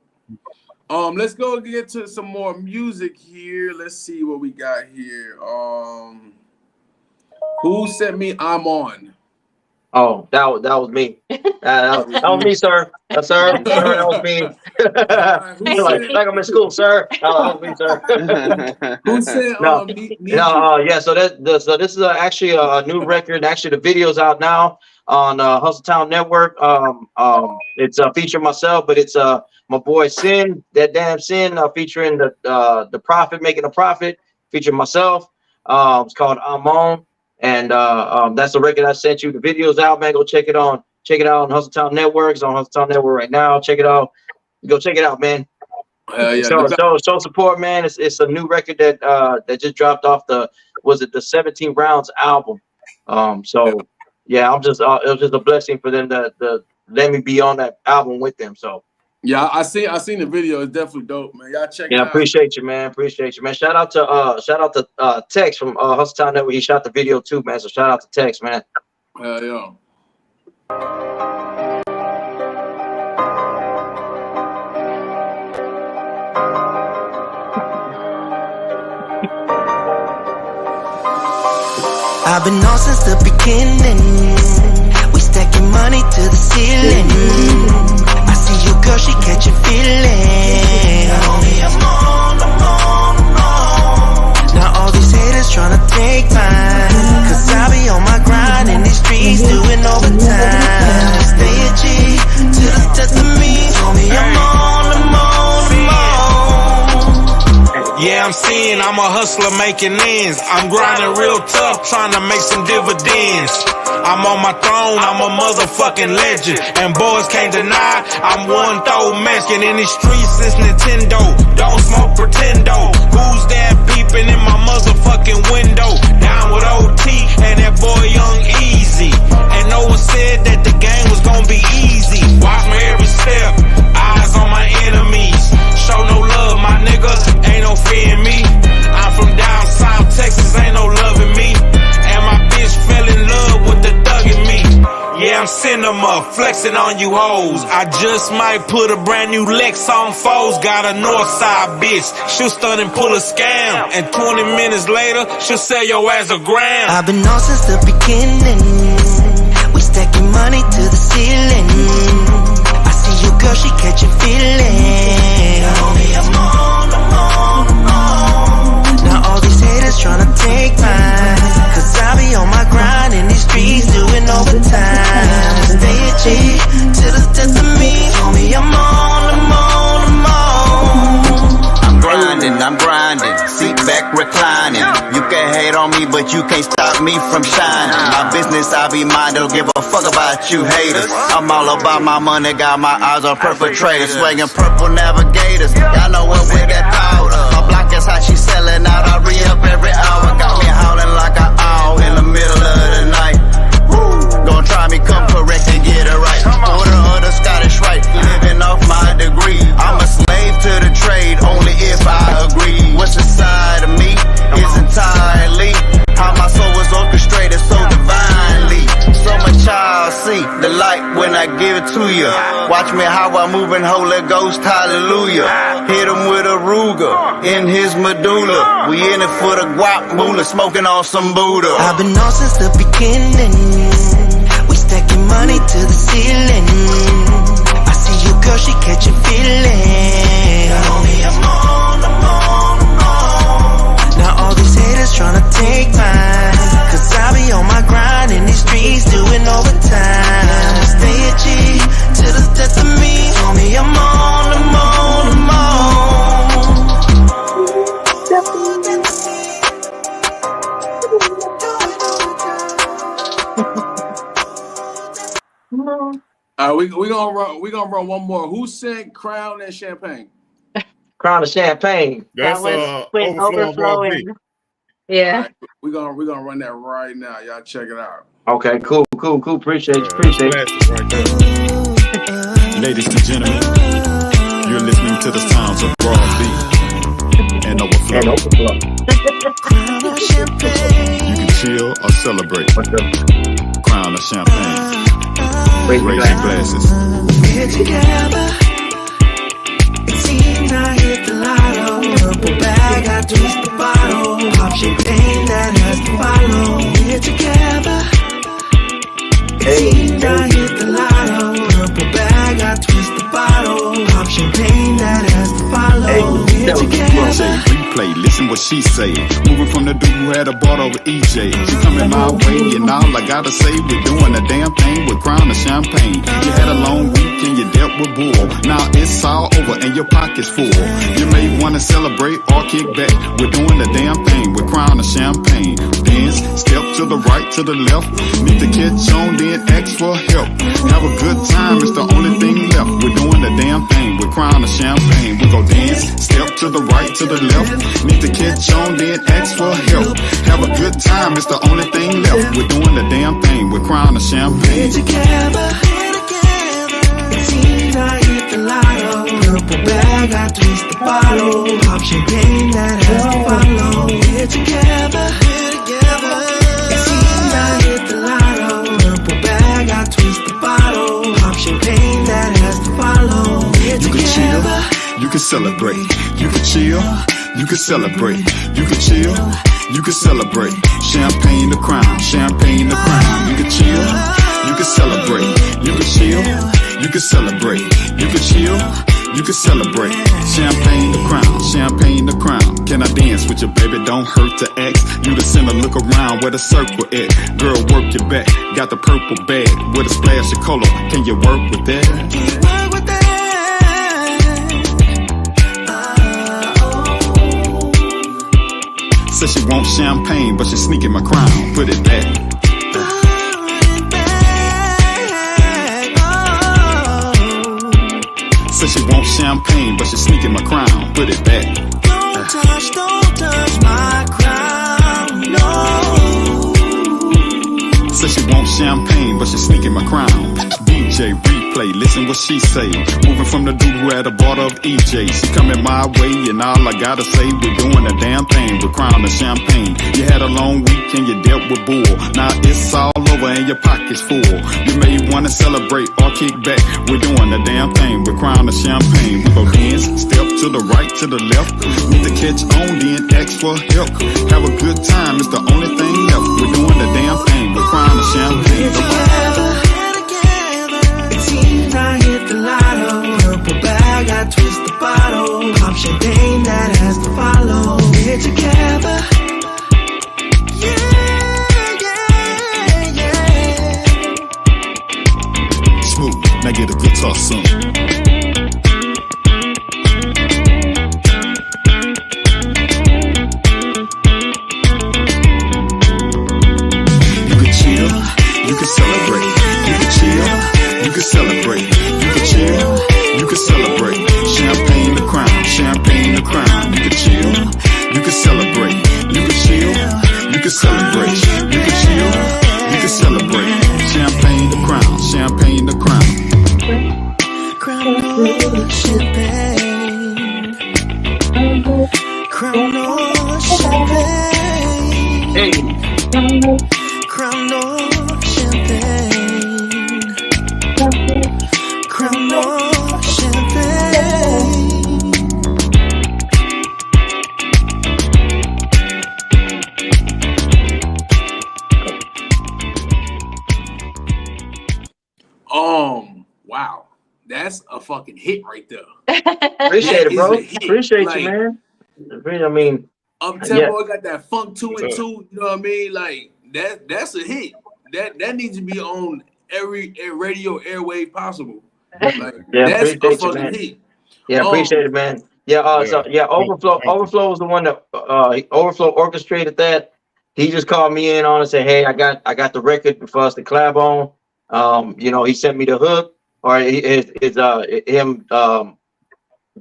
Let's go get to some more music here. Let's see what we got here. Who sent me I'm On? Oh, that was me. That was me, sir. Sir, that was me. like I'm in school, sir. That was me, sir. Who said yeah. So this is actually a new record. Actually, the video's out now on Hustletown Network. It's featuring myself, but it's my boy Sin, that damn Sin, featuring the Prophet making a profit, featuring myself. It's called I'm On. And that's the record I sent you. The video's out, man. Go check it out on Hustletown Network. It's on Hustletown Network right now. Check it out. Go check it out, man. Yeah. Show support, man. It's a new record that just dropped off the 17 Rounds album. Yeah, I'm just it was just a blessing for them to let me be on that album with them. So yeah, I seen the video. It's definitely dope, man. Y'all check it out. Yeah, appreciate you, man. Shout out to Tex from Hustletown Network. He shot the video too, man. So shout out to Tex, man. Yeah. I've been on since the beginning. We stacking money to the ceiling. I see your girl, she catch a feeling. Homie, I'm on. Now all these haters tryna take mine. Cause I be on my grind in these streets doing overtime. Stay a G till the death of me. Homie, I'm on. Yeah, I'm seeing I'm a hustler making ends. I'm grinding real tough, trying to make some dividends. I'm on my throne, I'm a motherfucking legend. And boys can't deny, I'm one throw Mexican. In these streets, it's Nintendo. Don't smoke pretendo. Who's that peeping in my motherfucking window? Down with OT and that boy Young Easy. And no one said that the game was gonna be easy. Watch my every step, eyes on my enemies. Show no love, my nigga, ain't no fear in me. I'm from down south Texas, ain't no love in me. And my bitch fell in love with the thug in me. Yeah, I'm cinema, flexing on you hoes. I just might put a brand new Lex on foes. Got a north side bitch, she'll stun and pull a scam. And 20 minutes later, she'll sell your ass a gram. I've been on since the beginning. We stacking money to the ceiling. I see your girl, she catch a feeling. Homie, I'm on. Now all these haters tryna take mine. Cause I be on my grind in these streets doing overtime. Stay a G till the death of me. Homie, I'm grinding, seat back reclining. You can hate on me, but you can't stop me from shining. My business, I be mine, don't give a fuck about you haters. I'm all about my money, got my eyes on perpetrators. Swinging purple navigators, y'all know what with that powder. My block is how she selling out, I re-up every hour. Got me howling like an owl in the middle of the night. Don't try me, come correct and get it right. Order of the Scottish Rite, living off my degree. I'm a slave to the trade, only if I agree. What's inside of me is entirely how my soul was orchestrated so divinely. So much I'll see the light when I give it to you. Watch me how I move in Holy Ghost, hallelujah. Hit him with a Ruger in his medulla. We in it for the guap moolah, smoking on some Buddha. I've been on since the beginning. We stacking money to the ceiling. I see your girl, she catch a feeling. Homie, I'm on. Now all these haters tryna take mine. Cause I be on my grind in these streets doing overtime. I'ma stay a G to the death of me. Homie, I'm on. We gonna run one more. Who sent Crown and Champagne? Crown of Champagne. That's that was with overflowing. overflowing. Yeah. Right, we're gonna run that right now. Y'all check it out. Okay, cool. Appreciate you. Right there. Ladies and gentlemen, you're listening to the sounds of Raw Beat and Overflow. You can chill or celebrate. Crown of Champagne. Raise your glasses. We're together. It seems I hit the lotto. Purple bag, I twist the bottle. Pop champagne that has to follow. We're together. It seems I hit the lotto. Purple bag, I twist the bottle. Pop champagne that has to follow. We're together. Replay, listen what she say. Moving from the dude who had a bought over EJ. She coming my way, and all I gotta say, we're doing the damn thing with Crown of Champagne. You had a long week and you dealt with bull. Now it's all over and your pocket's full. You may wanna celebrate or kick back. We're doing the damn thing with Crown of Champagne. Dance, step to the right, to the left. Need to catch on, then ask for help. Have a good time, it's the only thing left. We're doing the damn thing with Crown of Champagne. We go dance, step to the right, to the left. Need to catch on, then ask for help. Have a good time, it's the only thing left. We're doing the damn thing with Crown of Champagne. We're together. It seems I hit the lotto. Purple bag, I twist the bottle. Pop champagne that has to follow. We're together. It seems I hit the lotto. Purple bag, I twist the bottle. Pop champagne that has to follow. We're You can chill, together. you can celebrate. You can chill, you can celebrate. You can chill, you can celebrate. Champagne the crown, champagne the crown. You can chill, you can celebrate. You can chill, you can celebrate. You can chill, you can celebrate. Champagne the crown, champagne the crown. Can I dance with you, baby? Don't hurt to ask. You the center, look around where the circle at. Girl, work your back. Got the purple bag with a splash of color. Can you work with that? Can you work with that? Says she wants champagne, but she's sneaking my crown. Put it back. Says she wants champagne, but she's sneaking my crown. Put it back. Don't touch my crown, no. Says she wants champagne, but she's sneaking my crown. DJ replay, listen what she say. Moving from the dude who had a bought of EJ. She coming my way, and all I gotta say, we're doing the damn thing with Crown of Champagne. You had a long week and you dealt with bull. Now it's all over and your pocket's full. You may wanna celebrate or kick back. We're doing the damn thing with Crown of Champagne. We go dance, step to the right, to the left. Need to catch on, then ask for help. Have a good time, it's the only thing left. We're doing the damn thing with Crown of Champagne. It seems I hit the lotto. Purple bag, I twist the bottle. Pop champagne that has to follow. We're together. Yeah. Smooth, now get a guitar soon. You can celebrate, you can chill, you can celebrate, you can chill, you can celebrate. Champagne the crown, champagne the crown. You can chill, you can celebrate, you can chill, you can celebrate, you can chill, you can celebrate. Champagne the crown, champagne the crown. Crown or champagne. Crown or champagne. Hey. Crown or champagne. Crown or fucking hit right there. Appreciate it, That bro. is a hit. Appreciate Like, you, man. I mean, up yeah. tempo, it got that funk 2 and 2. You know what I mean? Like that's a hit. That needs to be on every radio airwave possible. Like, Yeah, that's a appreciate you, fucking man. hit. Yeah, appreciate it, man. Yeah, so yeah, Overflow was the one that Overflow orchestrated that. He just called me in on and said, "Hey, I got the record for us to collab on." You know, he sent me the hook, or him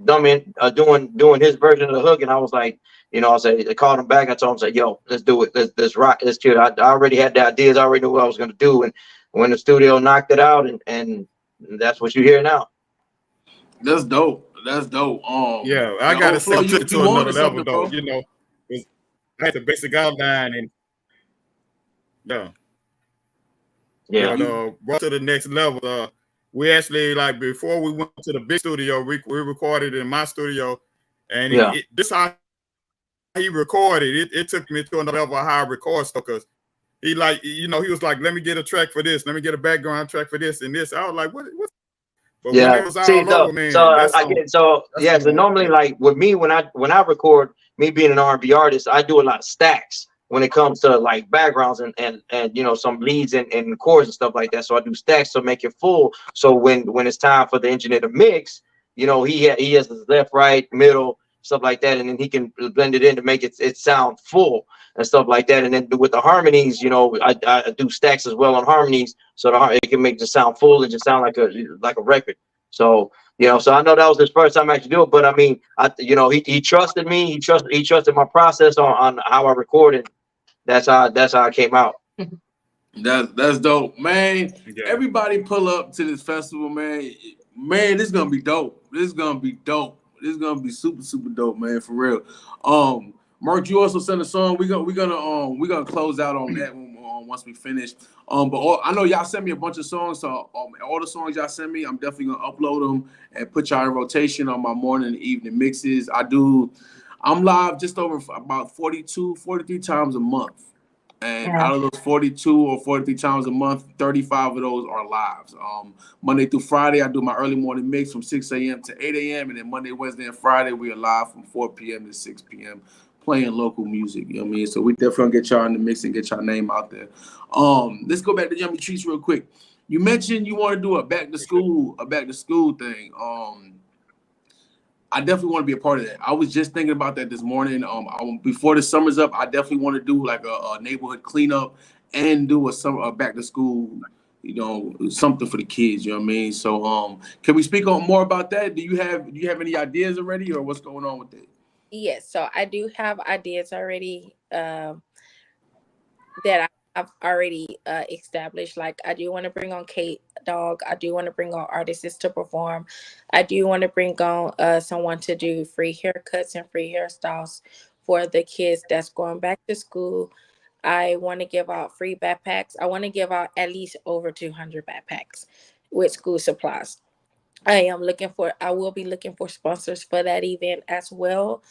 doing his version of the hook, and I was like, you know, I called him back. I told him, say, "Yo, let's do it. Let's rock. Let's chill." I already had the ideas. I already knew what I was gonna do, and when the studio knocked it out, and that's what you hear now. That's dope. That's dope. Yeah, I gotta say, you to another level something, though. bro. You know, I had the basic outline, and brought to the next level. We actually, like, before we went to the big studio, we recorded in my studio, and this how he recorded. It took me to another level of how I record stuff, because he, like, you know, he was like, "Let me get a track for this. Let me get a background track for this and this." I was like, "What?" But when it was all over, man, so normally, like with me, when I record, me being an R&B artist, I do a lot of stacks when it comes to like backgrounds and you know, some leads and chords and stuff like that. So I do stacks to make it full. So when it's time for the engineer to mix, you know, he has the left, right, middle, stuff like that, and then he can blend it in to make it sound full and stuff like that. And then with the harmonies, you know, I do stacks as well on harmonies, so it can make it sound full and just sound like a record. So, you know, so I know that was his first time actually do it, but I mean, you know, he trusted me. He trusted my process on how I recorded. That's how I came out. That's dope, man. Yeah. Everybody pull up to this festival, man. Man, this is gonna be dope. This is gonna be dope. This is gonna be super, super dope, man, for real. Mark, you also sent a song. We're gonna close out on that one once we finish. But I know y'all sent me a bunch of songs, so all the songs y'all sent me, I'm definitely gonna upload them and put y'all in rotation on my morning and evening mixes. I'm live just over about 42, 43 times a month. And out of those 42 or 43 times a month, 35 of those are lives. Monday through Friday, I do my early morning mix from 6 a.m. to 8 a.m. And then Monday, Wednesday, and Friday, we are live from 4 p.m. to 6 p.m. playing local music. You know what I mean? So we definitely gonna get y'all in the mix and get y'all name out there. Let's go back to Yummy Treats real quick. You mentioned you want to do a back to school thing. I definitely want to be a part of that. I was just thinking about that this morning. Before the summer's up, I definitely want to do like a neighborhood cleanup and do a back to school, you know, something for the kids. You know what I mean? So, can we speak on more about that? Do you have any ideas already, or what's going on with it? Yes, so I do have ideas already that I've already established. Like, I do want to bring on Kate Dog. I do want to bring on artists to perform. I do want to bring on someone to do free haircuts and free hairstyles for the kids that's going back to school. I want to give out free backpacks. I want to give out at least over 200 backpacks with school supplies. I will be looking for sponsors for that event as well.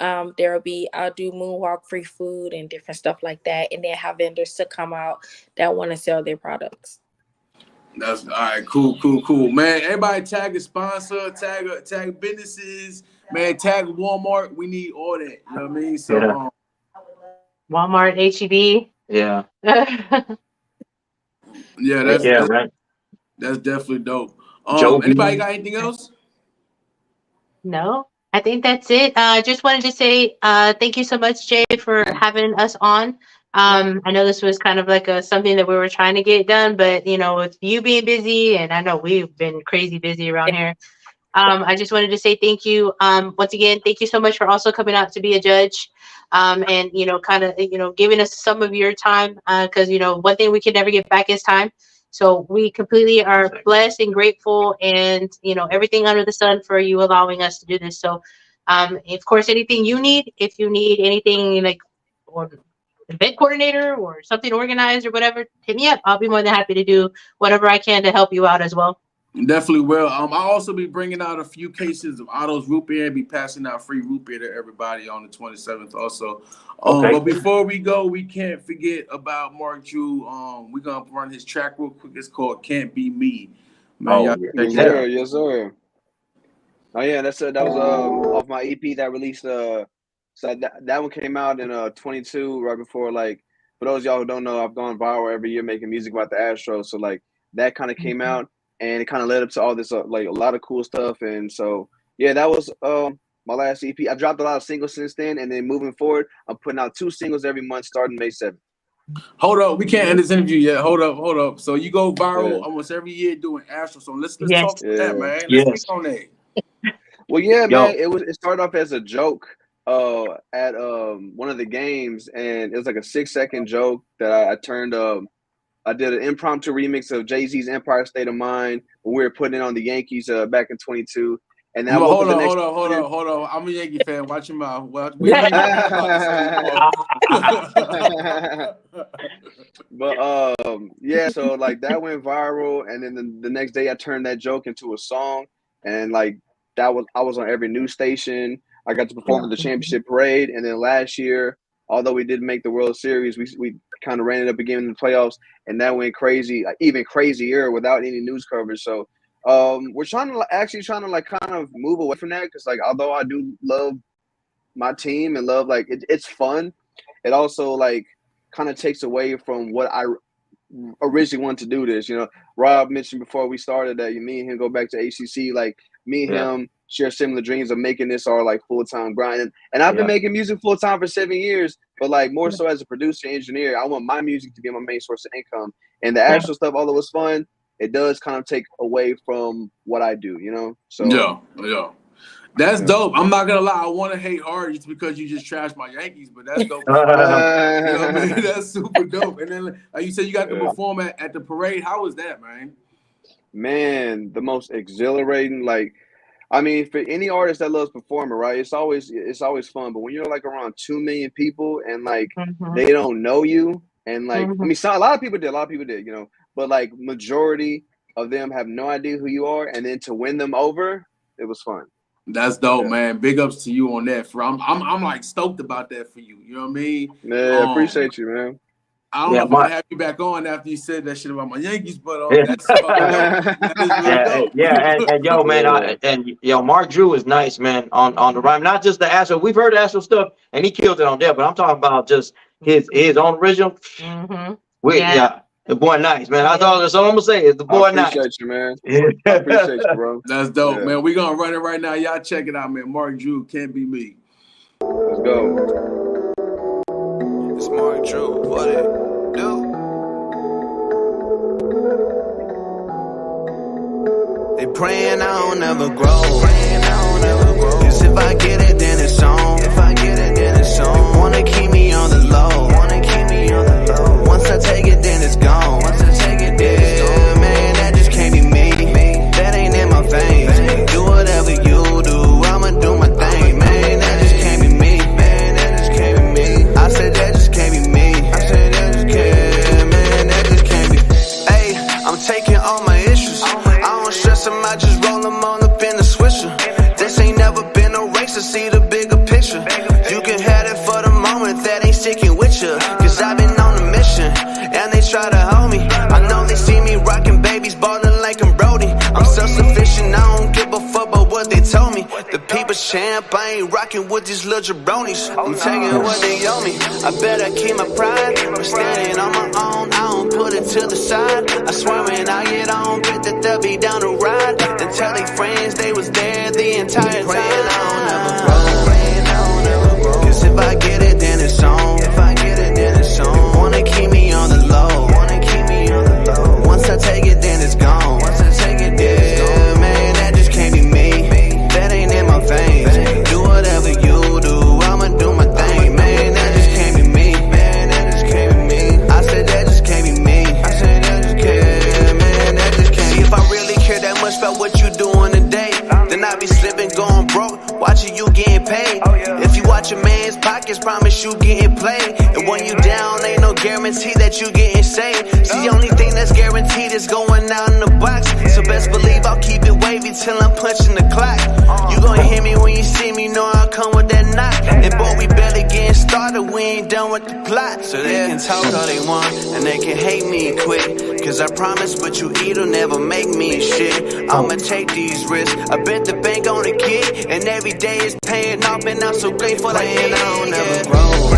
I'll do moonwalk, free food, and different stuff like that, and then have vendors to come out that want to sell their products. That's all right. Cool, man. Everybody tag a sponsor, tag businesses, man. Tag Walmart. We need all that. You know what I mean? So, Walmart, HEB. Yeah. That's definitely dope. Joby. Anybody got anything else? No, I think that's it. Just wanted to say thank you so much, Jay, for having us on. I know this was kind of like something that we were trying to get done, but you know, with you being busy, and I know we've been crazy busy around here. I just wanted to say thank you. Once again, thank you so much for also coming out to be a judge. And you know, kind of, you know, giving us some of your time, because you know, one thing we can never get back is time. So we completely are blessed and grateful, and you know, everything under the sun for you allowing us to do this. So, of course, anything you need, if you need anything like or event coordinator or something organized or whatever, hit me up. I'll be more than happy to do whatever I can to help you out as well. Definitely will. I'll also be bringing out a few cases of Otto's root beer and be passing out free root beer to everybody on the 27th also. But before we go, we can't forget about Mark Drew. We're going to run his track real quick. It's called Can't Be Me. Man, yes, sir. Oh yeah, that was off my EP that released. So that one came out in 22, right before, like, for those of y'all who don't know, I've gone viral every year making music about the Astros. So like that kind of came out, and it kind of led up to all this like a lot of cool stuff. And so yeah, that was my last EP. I dropped a lot of singles since then, and then moving forward, I'm putting out 2 singles every month starting May 7th. Hold up, we can't end this interview yet. Hold up. So you go viral almost every year doing Astro. So let's talk about that, man. Let's speak on that. Well, yeah, man. It started off as a joke at one of the games, and it was like a 6-second joke that I turned. I did an impromptu remix of Jay-Z's Empire State of Mind when we were putting it on the Yankees back in 22. And then hold on. I'm a Yankee fan. Watch your mouth. But yeah, so like that went viral, and then the next day I turned that joke into a song, and like I was on every news station. I got to perform at the championship parade, and then last year, although we didn't make the World Series, we kind of ran it up again in the playoffs, and that went crazy, even crazier without any news coverage. So we're trying to like kind of move away from that, because like although I do love my team and love like it's fun, it also like kind of takes away from what I originally wanted to do this. You know, Rob mentioned before we started that me and him go back to ACC. Like me and him share similar dreams of making this our like full-time grind. And I've been making music full-time for 7 years, but like more so as a producer, engineer, I want my music to be my main source of income. And the actual stuff, although it's fun, it does kind of take away from what I do, you know? So yeah. That's dope. I'm not gonna lie, I want to hate hard just because you just trashed my Yankees, but that's dope. You know what I mean? That's super dope. And then like you said, you got to perform at the parade. How was that, man? Man, the most exhilarating. Like, I mean, for any artist that loves performing, right? It's always fun. But when you're like around 2 million people and like they don't know you, and like I mean, a lot of people did, you know, but like majority of them have no idea who you are, and then to win them over, it was fun. That's dope, man. Big ups to you on that. I'm like stoked about that for you. You know what I mean? Man, appreciate you, man. I don't know if I have you back on after you said that shit about my Yankees, but that's really dope. And yo, man, Mark Drew is nice, man, on the rhyme. Not just the Astro. We've heard Astro stuff, and he killed it on there. But I'm talking about just his own original. The boy nice, man. That's all I'm gonna say is the boy nice. I appreciate you, man. I appreciate you, bro. That's dope, man. We're gonna run it right now. Y'all check it out, man. Mark Drew, Can't Be Me. Let's go. It's Mark Drew. What it do? They praying I don't ever grow. Cause if I get it, then it's on. They wanna keep me on the low. Once I take it, then it's gone. Yeah, man, that just can't be me. That ain't in my veins. Do whatever you do, I'ma do my thing. Man, that just can't be me. I said that just can't be me. Man, that just can't be. Hey, I'm taking all my issues. I don't stress them, I just roll them on up in the swisher. This ain't never been a race to see the bigger picture. You can have it for the moment, that ain't sticking with you. Cause I've been on a mission, and they try to hold me. I know they see me rocking babies, ballin' like I'm Brody. I'm self-sufficient, I don't give a fuck about what they told me. The people's champ, I ain't rocking with these little jabronis. I'm taking what they owe me. I better keep my pride. I'm standing on my own, I don't put it to the side. I swear when I get on, bet that they'll be down to ride. Then tell their friends they was there the entire time. I don't ever grow. Cause if I get it, then it's on. They wanna keep me on the low. Once I take it, then it's gone. Yeah, man, that just can't be me. That ain't in my veins. Do whatever you do, I'ma do my thing. Man, that just can't be me. I said that just can't be me. Yeah, man, that just can't be. See, if I really care that much about what you doing today, then I be slipping, going broke, watching you getting paid. If you watch a man's pockets, promise you getting played. And when you down, ain't no guarantee that you getting saved. See, the only thing that's guaranteed is going out in the box. So best believe I'll keep it wavy till I'm punching the clock. You gon' hear me when you see me, know I'll come with that knock. And boy, we better get started. that we ain't done with the plot. So they can talk all they want, and they can hate me quick. Cause I promise what you eat'll never make me shit. I'ma take these risks, I bet the bank on the kid. And every day is paying off, and I'm so grateful. And I don't ever grow.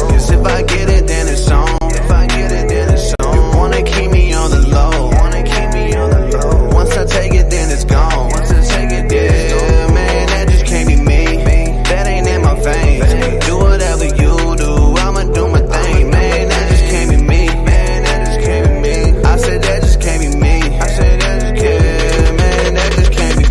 Cause if I get it, then it's on. If I get it, then it's on. You wanna keep me on the low. Once I take it, then it's gone. Once I take it, then it's gone. Man, that just can't be me. That ain't in my veins. Do whatever you do, I'ma do my thing. Man, that just can't be me. Man, that just can't be me. I said that just can't be me. I said that just can't. Man, that just can't be.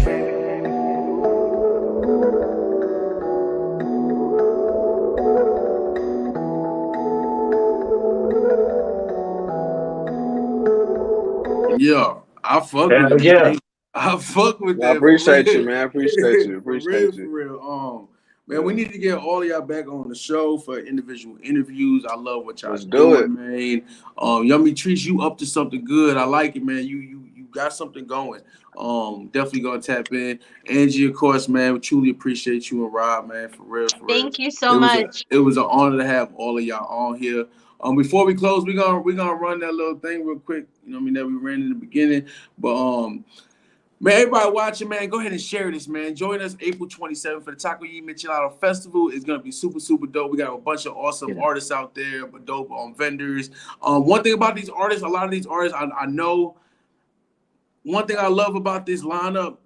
Yeah, I fuck Hell with it. yeah. Man. I fuck with that. I appreciate for you, real. man. I appreciate you. For Appreciate real, you. for real. Man, we need to get all of y'all back on the show for individual interviews. I love what y'all Let's do doing, man. Yummy Treats, you up to something good. I like it, man. You got something going. Definitely gonna tap in. Angie, of course, man. We truly appreciate you and Rob, man. For real, for real. Thank you so much. It was an honor to have all of y'all on here. Before we close, we're gonna run that little thing real quick. You know what I mean, that we ran in the beginning. But man, everybody watching, man, go ahead and share this, man. Join us April 27th for the Taco Ye Michelada Festival. It's gonna be super, super dope. We got a bunch of awesome artists out there, but dope vendors. One thing about these artists, a lot of these artists, I know. One thing I love about this lineup,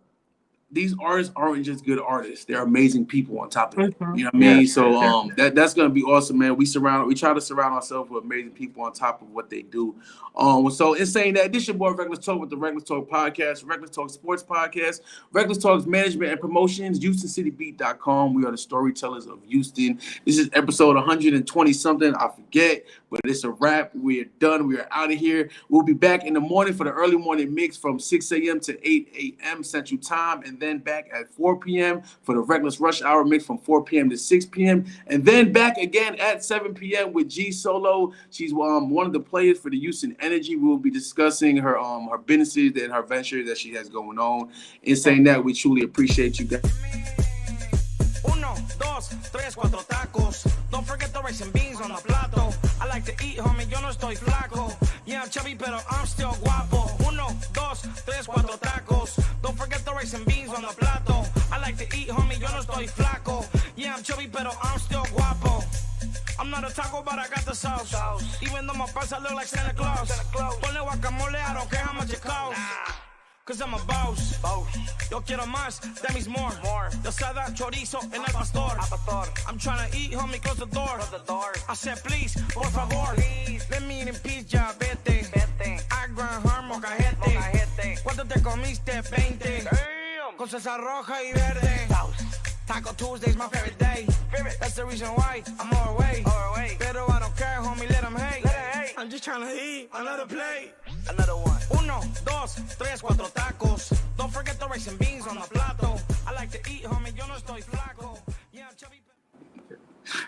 these artists aren't just good artists; they're amazing people on top of it. You know what I mean? So that's gonna be awesome, man. We try to surround ourselves with amazing people on top of what they do. So in saying that, this your boy Reckless Talk with the Reckless Talk Podcast, Reckless Talk Sports Podcast, Reckless Talks Management and Promotions, HoustonCityBeat.com. We are the storytellers of Houston. This is episode 120 something. I forget, but it's a wrap. We are done. We are out of here. We'll be back in the morning for the early morning mix from 6 a.m. to 8 a.m. Central Time, and then back at 4 p.m. for the Reckless Rush Hour mix from 4 p.m. to 6 p.m. and then back again at 7 p.m. with G Solo. She's one of the players for the Houston Energy. We will be discussing her businesses and her ventures that she has going on. In saying that, we truly appreciate you guys. 1, 2, 3, 4 tacos. Don't forget the rice and beans on the plato. I like to eat, homie, yo no estoy flaco. Yeah, I'm chubby, pero I'm still guapo. 1, 2, 3, 4 tacos. Don't forget the rice and beans on the plato. I like to eat, homie, yo no estoy flaco. Yeah, I'm chubby, pero I'm still guapo. I'm not a taco, but I got the sauce. Even though my pants look like Santa Claus. Ponle guacamole, I don't care how much it costs. Cause I'm a boss. Yo quiero más, that means more. Tostada, chorizo, en el pastor. I'm trying to eat, homie, close the door. I said, please, por favor. Let me eat in peace, ya vete. I grind hard, mocajete. ¿Cuánto te comiste? 20. Con salsa roja y verde. Taco Tuesday's my favorite day. That's the reason why I'm overweight. Pero I don't care, homie, let them hate. I'm just trying to eat another plate. Another one. 1, 2, 3, 4 tacos. Don't forget the rice and beans on the plato. I like to eat, homie, yo no estoy flaco. Yeah, I'm chubby.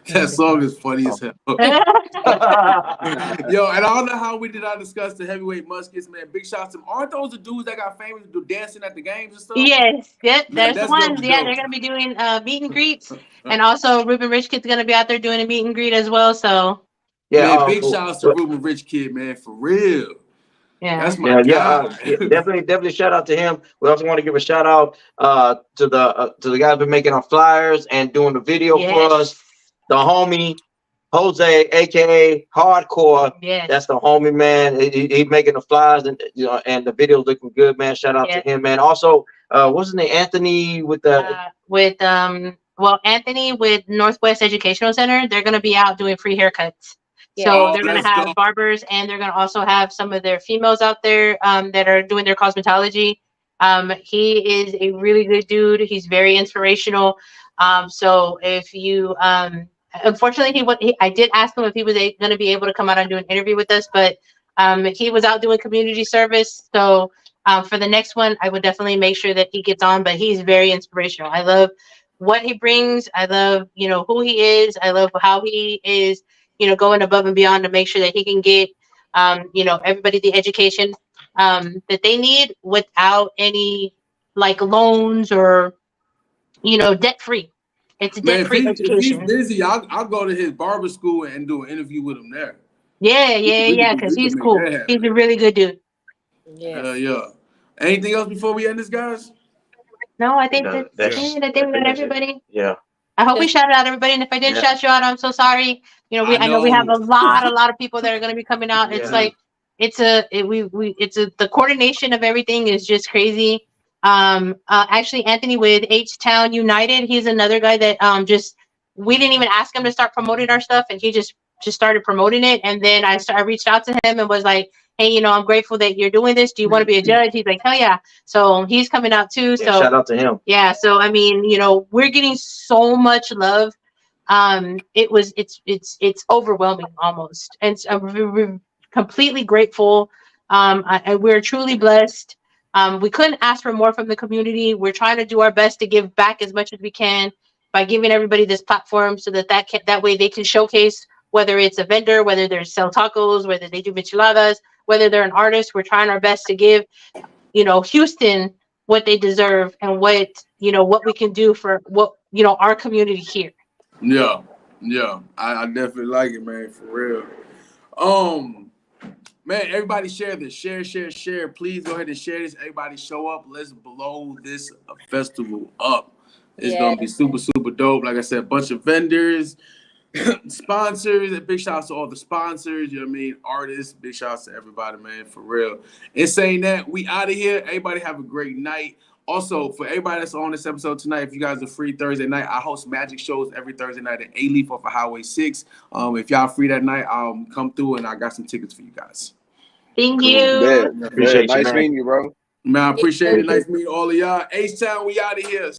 That song is funny as hell. Yo, and I don't know how we did not discuss the heavyweight muskets, man. Big shots to them. Aren't those the dudes that got famous to do dancing at the games and stuff? Yes, yep, Man, there's that's one. gonna be Yeah, dope. they're gonna be doing meet and greets, and also Ruben Rich Kid's gonna be out there doing a meet and greet as well. So Man, big shouts to Ruben Rich Kid, man, for real. yeah, That's my guy. Definitely shout out to him. We also want to give a shout out to the guys been making our flyers and doing the video for us. The homie Jose, aka Hardcore. Yeah, that's the homie, man. He making the flyers and and the video's looking good, man. Shout out to him, man. Also, what's his name? Anthony with the Anthony with Northwest Educational Center. They're gonna be out doing free haircuts. So they're gonna have barbers, and they're gonna also have some of their females out there that are doing their cosmetology. He is a really good dude. He's very inspirational. So if you unfortunately I did ask him if he was going to be able to come out and do an interview with us, but he was out doing community service. So for the next one, I would definitely make sure that he gets on. But he's very inspirational. I love what he brings. I love who he is. I love how he is going above and beyond to make sure that he can get everybody the education that they need without any like loans or debt free. It's a Man, debt-free if he's education. busy, I'll go to his barber school and do an interview with him there. Yeah, We can because make he's that cool. happen. He's a really good dude. Yes. Yeah. Anything else before we end this, guys? No, I think That's- that's yeah. it. I think we got that's it. everybody. Yeah. I hope we shouted out everybody, and if I didn't Yeah. shout you out, I'm so sorry. You know, I know we have a lot of people that are going to be coming out. It's Yeah. like the coordination of everything is just crazy. Actually, Anthony with H-Town United, he's another guy that we didn't even ask him to start promoting our stuff, and he just started promoting it. And then I reached out to him and was like, hey, you know, I'm grateful that you're doing this. Do you want to be a judge? He's like, hell yeah. So he's coming out too. Yeah, So shout out to him. yeah. So, I mean, you know, we're getting so much love. It's overwhelming almost. And so we're completely grateful. We're truly blessed. We couldn't ask for more from the community. We're trying to do our best to give back as much as we can by giving everybody this platform so that way they can showcase, whether it's a vendor, whether they sell tacos, whether they do micheladas, whether they're an artist. We're trying our best to give, you know, Houston what they deserve and what we can do for our community here. Yeah. I definitely like it, man, for real. Man, everybody share this. Share. Please go ahead and share this. Everybody show up. Let's blow this festival up. It's gonna be super, super dope. Like I said, a bunch of vendors, sponsors, and big shout outs to all the sponsors, you know what I mean? Artists, big shout outs to everybody, man, for real. And saying that, we out of here. Everybody have a great night. Also, for everybody that's on this episode tonight, if you guys are free Thursday night, I host magic shows every Thursday night at A-Leaf off of Highway 6. If y'all free that night, I'll come through and I got some tickets for you guys. Thank you. Yeah. Appreciate you, Nice man. meeting you, bro. Man, I appreciate it. Nice meeting all of y'all. H-Town, we out of here.